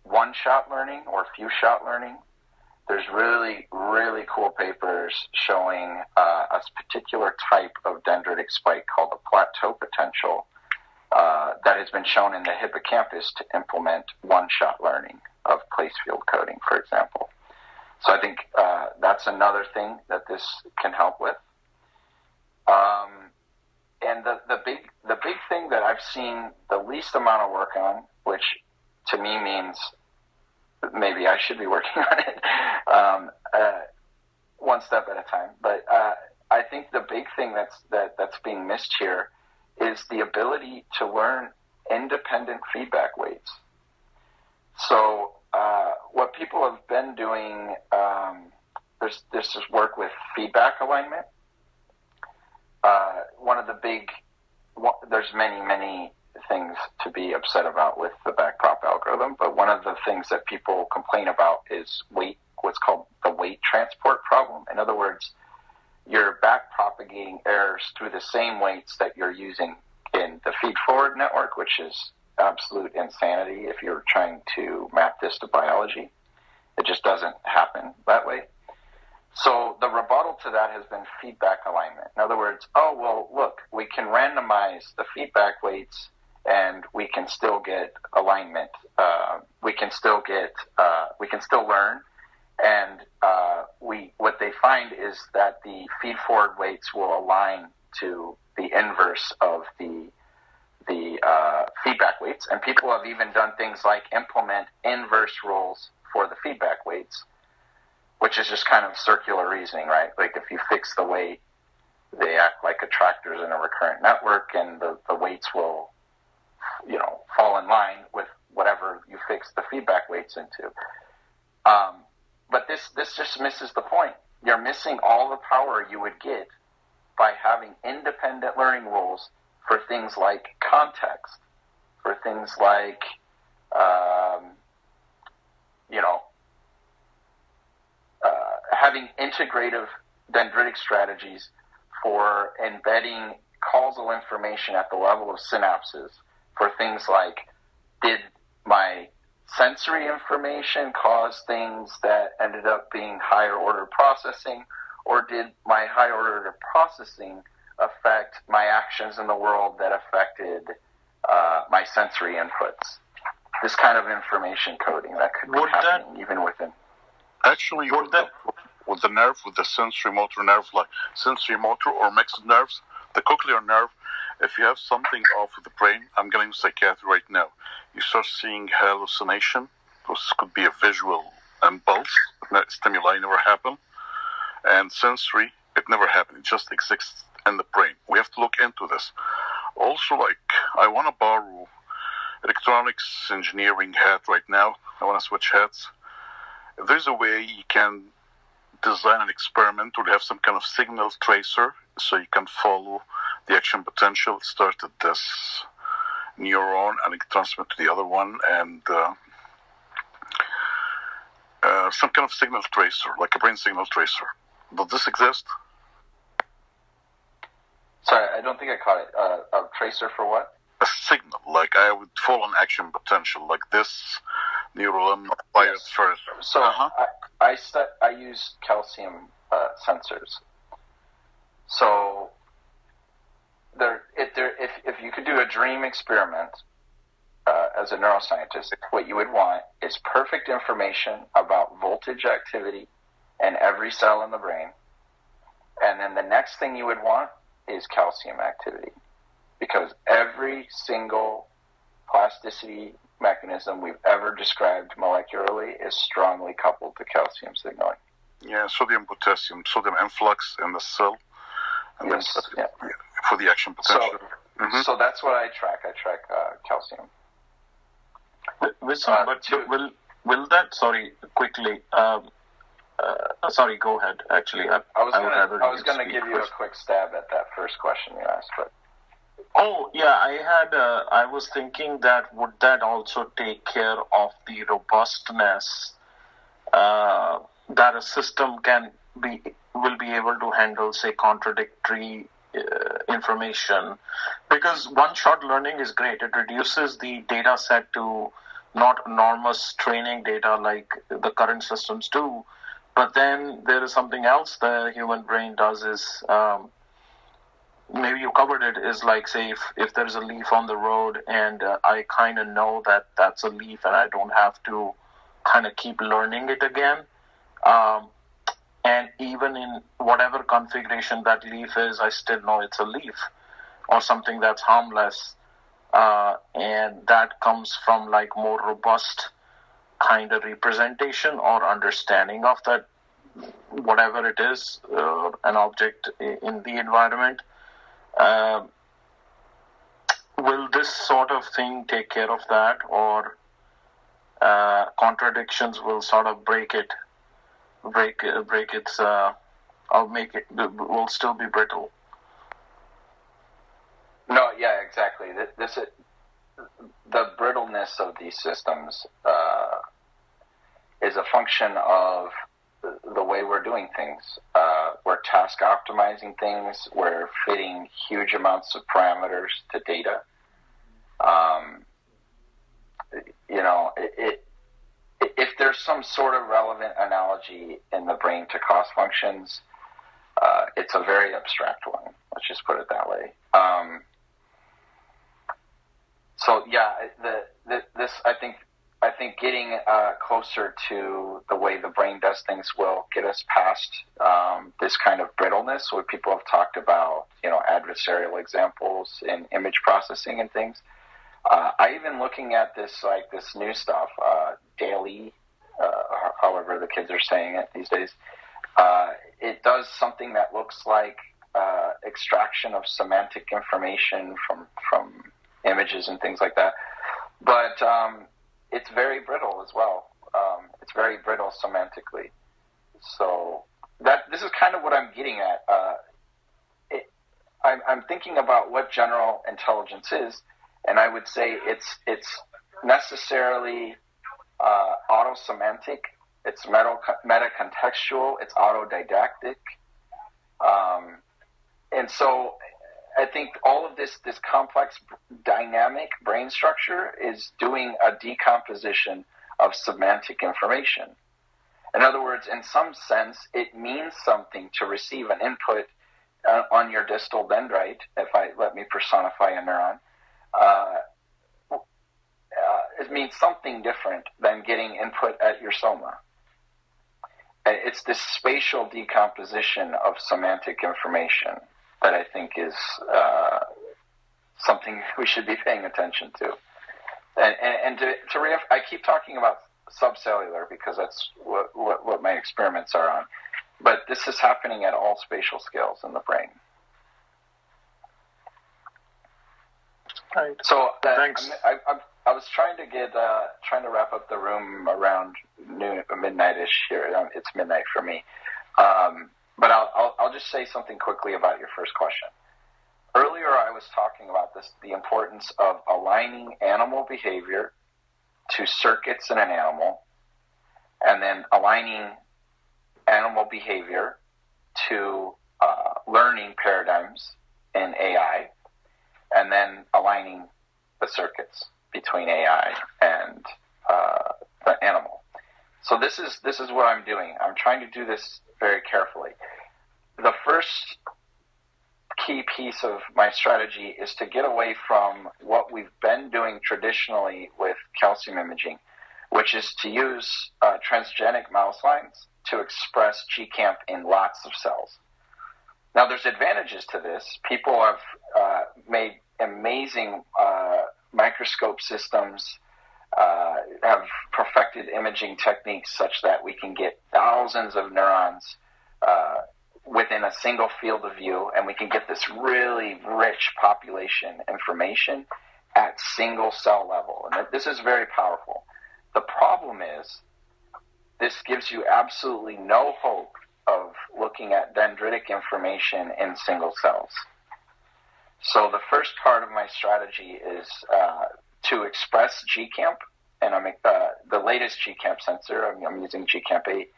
One-shot learning or few-shot learning. There's really, really cool papers showing a particular type of dendritic spike called the plateau potential that has been shown in the hippocampus to implement one-shot learning of place field coding, for example. So I think that's another thing that this can help with. And the big thing that I've seen the least amount of work on, which to me means maybe I should be working on it, one step at a time. But I think the big thing that's being missed here is the ability to learn independent feedback weights. So what people have been doing, there's this work with feedback alignment. There's many things to be upset about with the backprop algorithm, but one of the things that people complain about is what's called the weight transport problem. In other words, you're backpropagating errors through the same weights that you're using in the feed-forward network, which is absolute insanity if you're trying to map this to biology. It just doesn't happen that way. So the rebuttal to that has been feedback alignment. In other words, look, we can randomize the feedback weights and we can still get alignment. We can still learn. And what they find is that the feed-forward weights will align to the inverse of the feedback weights. And people have even done things like implement inverse rules for the feedback weights, which is just kind of circular reasoning, right? Like if you fix the weight, they act like attractors in a recurrent network, and the weights will, fall in line with whatever you fix the feedback weights into. But this just misses the point. You're missing all the power you would get by having independent learning rules for things like context, for things like, having integrative dendritic strategies for embedding causal information at the level of synapses for things like, did my sensory information cause things that ended up being higher order processing, or did my higher order processing affect my actions in the world that affected my sensory inputs? This kind of information coding that could be happening even within. Actually, with the nerve, with the sensory motor nerve, like sensory motor or mixed nerves, the cochlear nerve, if you have something off with the brain, I'm getting psychiatry right now, you start seeing hallucination. This could be a visual impulse. Stimuli never happen. And sensory, it never happened. It just exists in the brain. We have to look into this. Also, I want to borrow electronics engineering hat right now. I want to switch hats. If there's a way you can design an experiment or have some kind of signal tracer so you can follow the action potential, start at this neuron and it transmit to the other one, and some kind of signal tracer, like a brain signal tracer. Does this exist? Sorry, I don't think I caught it. A tracer for what? A signal, like I would follow an action potential, like this neural fires first. So I use calcium sensors. So if you could do a dream experiment as a neuroscientist, what you would want is perfect information about voltage activity in every cell in the brain. And then the next thing you would want is calcium activity, because every single plasticity mechanism we've ever described molecularly is strongly coupled to calcium signaling. Yeah, sodium, potassium, sodium influx in the cell, and yes, then for the action potential. So that's what I track. I track calcium. Will that? Sorry, quickly. Sorry, go ahead. Actually, I was going to give you a quick stab at that first question you asked, but. Oh yeah, I was thinking that would that also take care of the robustness that a system will be able to handle, say, contradictory information, because one-shot learning is great. It reduces the data set to not enormous training data like the current systems do. But then there is something else the human brain does is, maybe you covered it, is like, say, if there's a leaf on the road and I kind of know that that's a leaf and I don't have to kind of keep learning it again. And even in whatever configuration that leaf is, I still know it's a leaf or something that's harmless. And that comes from like more robust kind of representation or understanding of that whatever it is, an object in the environment. Will this sort of thing take care of that, or contradictions will sort of break its, will still be brittle? No, yeah, exactly. The brittleness of these systems is a function of the way we're doing things. We're task optimizing things. We're fitting huge amounts of parameters to data. If there's some sort of relevant analogy in the brain to cost functions, it's a very abstract one. Let's just put it that way. This I think getting closer to the way the brain does things will get us past this kind of brittleness, where people have talked about, adversarial examples in image processing and things. I even looking at this new stuff, daily, however the kids are saying it these days. It does something that looks like extraction of semantic information from images and things like that, but it's very brittle as well. It's very brittle semantically. So this is kind of what I'm getting at. I'm thinking about what general intelligence is, and I would say it's necessarily autosemantic. It's meta-contextual. It's autodidactic. And so I think all of this complex dynamic brain structure is doing a decomposition of semantic information. In other words, in some sense, it means something to receive an input on your distal dendrite, let me personify a neuron. It means something different than getting input at your soma. It's this spatial decomposition of semantic information that I think is something we should be paying attention to. And I keep talking about subcellular because that's what my experiments are on. But this is happening at all spatial scales in the brain. Right. So thanks. I was trying to wrap up the room around midnight-ish here. It's midnight for me. But I'll just say something quickly about your first question. Earlier, I was talking about the importance of aligning animal behavior to circuits in an animal, and then aligning animal behavior to learning paradigms in AI, and then aligning the circuits between AI and the animal. So this is what I'm doing. I'm trying to do this very carefully. The first key piece of my strategy is to get away from what we've been doing traditionally with calcium imaging, which is to use transgenic mouse lines to express GCAMP in lots of cells. Now, there's advantages to this. People have made amazing microscope systems, have perfected imaging techniques such that we can get thousands of neurons within a single field of view, and we can get this really rich population information at single cell level. And this is very powerful. The problem is this gives you absolutely no hope of looking at dendritic information in single cells. So the first part of my strategy is to express GCAMP, and I'm the latest GCAMP sensor. I'm using GCAMP 8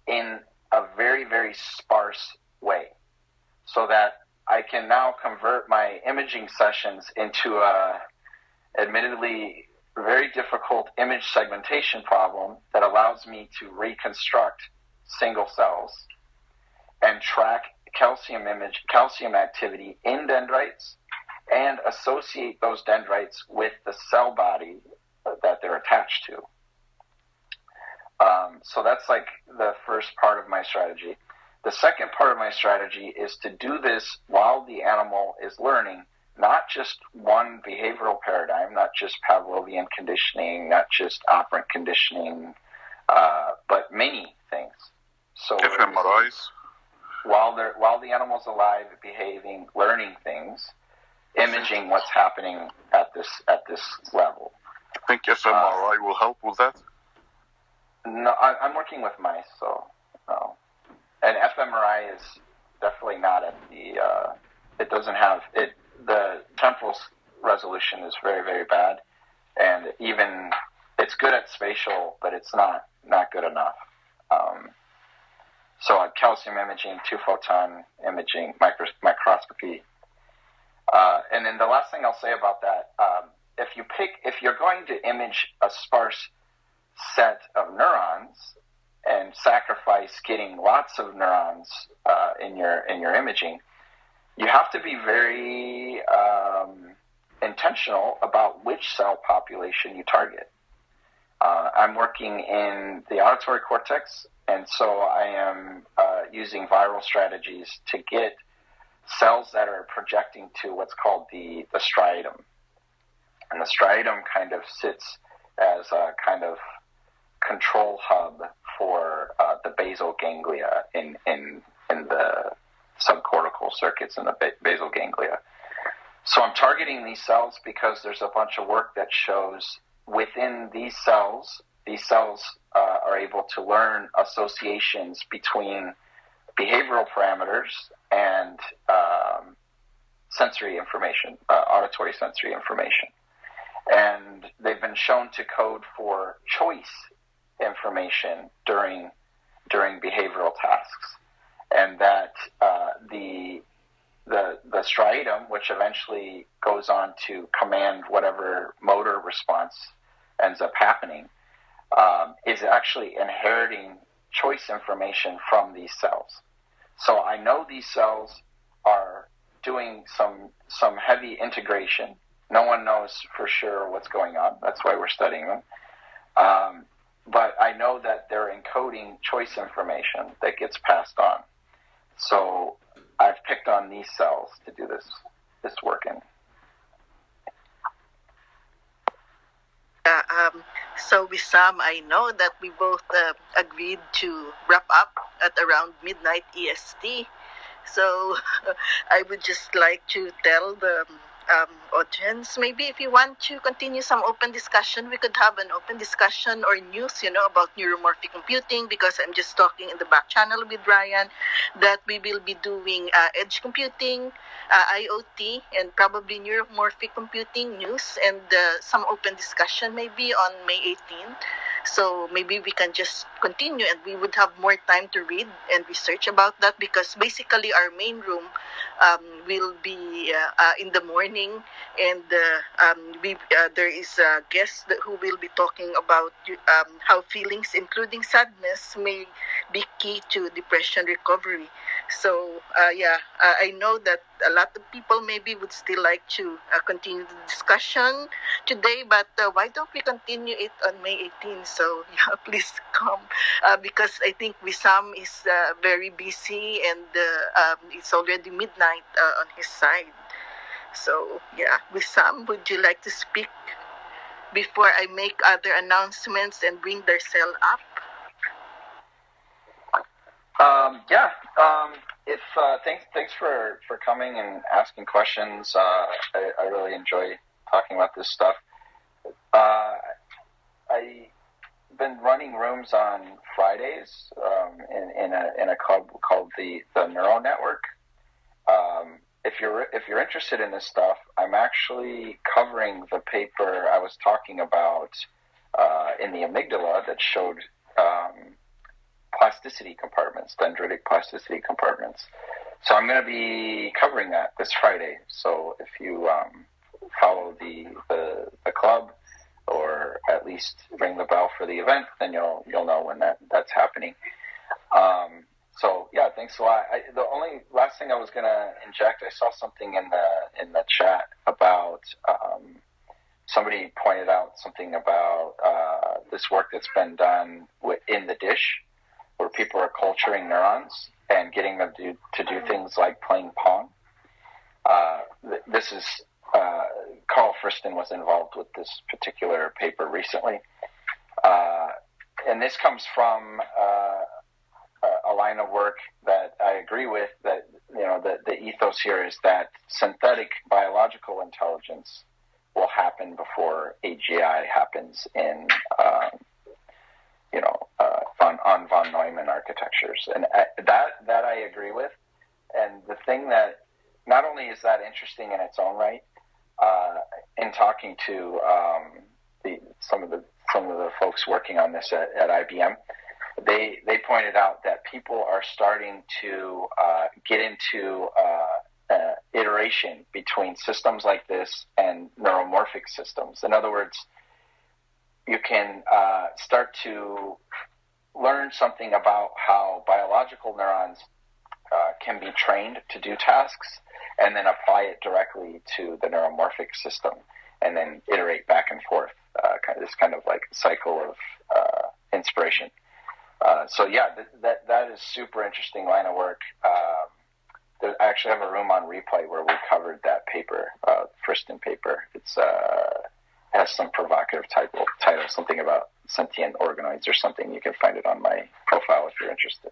in a very, very sparse way, so that I can now convert my imaging sessions into a admittedly very difficult image segmentation problem that allows me to reconstruct single cells and track calcium activity in dendrites and associate those dendrites with the cell body that they're attached to. So that's like the first part of my strategy. The second part of my strategy is to do this while the animal is learning, not just one behavioral paradigm, not just Pavlovian conditioning, not just operant conditioning, but many things. So fMRIs. While the animal's alive, behaving, learning things, imaging what's happening at this level. I think fMRI will help with that. No, I'm working with mice, so no. And fMRI is definitely not at the. It doesn't have it. The temporal resolution is very, very bad, and even it's good at spatial, but it's not good enough. So calcium imaging, 2-photon imaging, microscopy. And then the last thing I'll say about that, if you're going to image a sparse set of neurons and sacrifice getting lots of neurons in your imaging, you have to be very intentional about which cell population you target. I'm working in the auditory cortex, and so I am using viral strategies to get cells that are projecting to what's called the striatum. And the striatum kind of sits as a kind of control hub for the basal ganglia in the subcortical circuits in the basal ganglia. So I'm targeting these cells because there's a bunch of work that shows within these cells are able to learn associations between behavioral parameters and sensory information, auditory sensory information. And they've been shown to code for choice information during behavioral tasks. And that the striatum, which eventually goes on to command whatever motor response ends up happening, is actually inheriting choice information from these cells. So I know these cells are doing some heavy integration. No one knows for sure what's going on. That's why we're studying them. But I know that they're encoding choice information that gets passed on. So I've picked on these cells to do this work in. So Wisam, I know that we both agreed to wrap up at around midnight EST. So I would just like to tell the audience, maybe if you want to continue some open discussion, we could have an open discussion or news, about neuromorphic computing, because I'm just talking in the back channel with Ryan that we will be doing edge computing, IoT, and probably neuromorphic computing news, and some open discussion maybe on May 18th. So maybe we can just continue, and we would have more time to read and research about that, because basically our main room will be in the morning, and there is a guest who will be talking about how feelings, including sadness, may be key to depression recovery. So I know that a lot of people maybe would still like to continue the discussion today, but why don't we continue it on May 18th? So please come, because I think Wisam is very busy, and it's already midnight on his side. So Wisam, would you like to speak before I make other announcements and bring their cell up? Thanks for coming and asking questions. I really enjoy talking about this stuff. I've been running rooms on Fridays in a club called the Neuro Network. If you're interested in this stuff, I'm actually covering the paper I was talking about in the amygdala that showed plasticity compartments, dendritic plasticity compartments. So I'm going to be covering that this Friday. So if you follow the club, or at least ring the bell for the event, then you'll know when that's happening. So thanks a lot. The only last thing I was going to inject, I saw something in the chat about somebody pointed out something about this work that's been done in the dish, where people are culturing neurons and getting them to do things like playing Pong. This is Carl Friston was involved with this particular paper recently. and this comes from a line of work that I agree with, that the ethos here is that synthetic biological intelligence will happen before AGI happens in on von Neumann architectures, and that I agree with. And the thing that not only is that interesting in its own right, in talking to some of the folks working on this at IBM, they pointed out that people are starting to get into iteration between systems like this and neuromorphic systems. In other words, you can start to learn something about how biological neurons can be trained to do tasks, and then apply it directly to the neuromorphic system, and then iterate back and forth. This kind of like cycle of inspiration. So yeah, that is super interesting line of work. I actually have a room on replay where we covered that paper, Friston paper. It's has some provocative title, something about sentient organoids or something. You can find it on my profile if you're interested.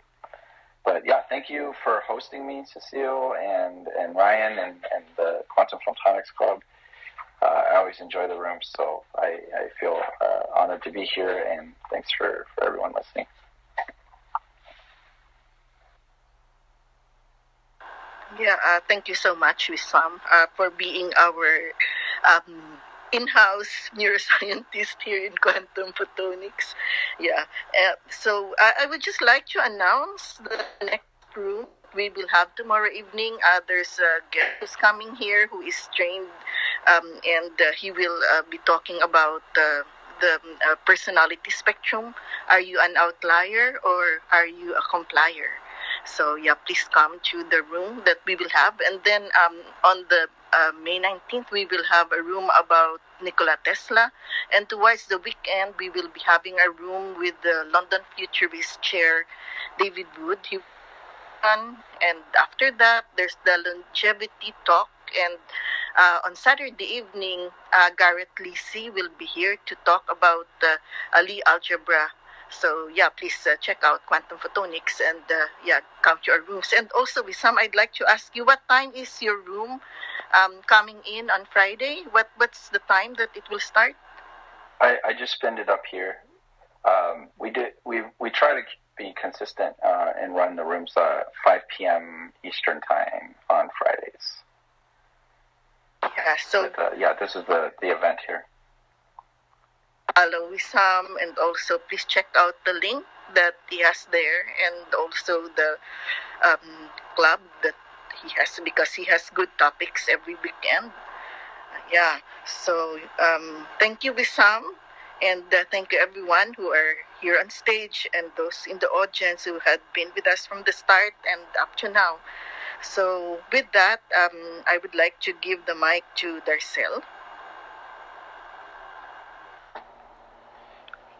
But yeah, thank you for hosting me, Cecile, and Ryan, and the Quantum Photonics Club. I always enjoy the rooms, so I feel honored to be here, and thanks for everyone listening. Yeah, thank you so much, Wisam, for being our in-house neuroscientist here in quantum photonics. Yeah, so I would just like to announce the next room we will have tomorrow evening. There's a guest who's coming here who is trained, and he will be talking about the personality spectrum. Are you an outlier or are you a complier? So yeah, please come to the room that we will have. And then on the May 19th, we will have a room about Nikola Tesla. And towards the weekend, we will be having a room with the London Futurist Chair, David Wood. And after that, there's the longevity talk. And on Saturday evening, Garrett Lisi will be here to talk about Lie algebra. So yeah, please check out Quantum Photonics and come to our rooms. And also, Wisam, I'd like to ask you, what time is your room coming in on Friday? What's the time that it will start? I just pinned it up here. We try to be consistent and run the rooms 5 p.m. Eastern time on Fridays. Yeah. So this is the event here. Follow Wisam, and also please check out the link that he has there, and also the club that he has, because he has good topics every weekend. Yeah, so thank you, Wisam, and thank you everyone who are here on stage and those in the audience who had been with us from the start and up to now. So with that, I would like to give the mic to Darcel.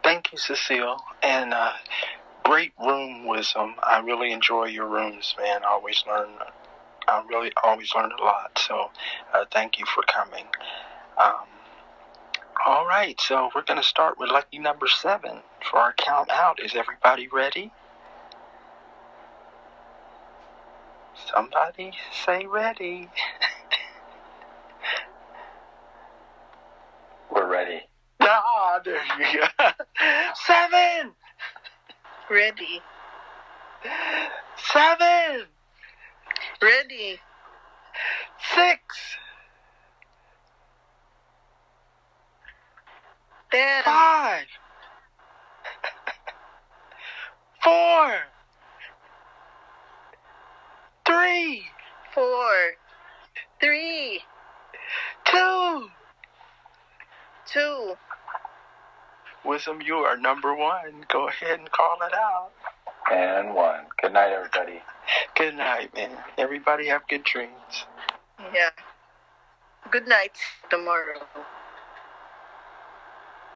Thank you, Cecile, and great room, Wisam. I really enjoy your rooms, man. I really always learn a lot, so thank you for coming. All right, so we're going to start with lucky number 7 for our count out. Is everybody ready? Somebody say ready. We're ready. Ah, there you go. 7. Ready. 7. Ready. 6. 10. 5. 4. 3. 4. 3. 2. 2. Wisam, you are number 1. Go ahead and call it out. And 1. Good night, everybody. Good night, man. Everybody have good dreams. Yeah. Good night. Tomorrow.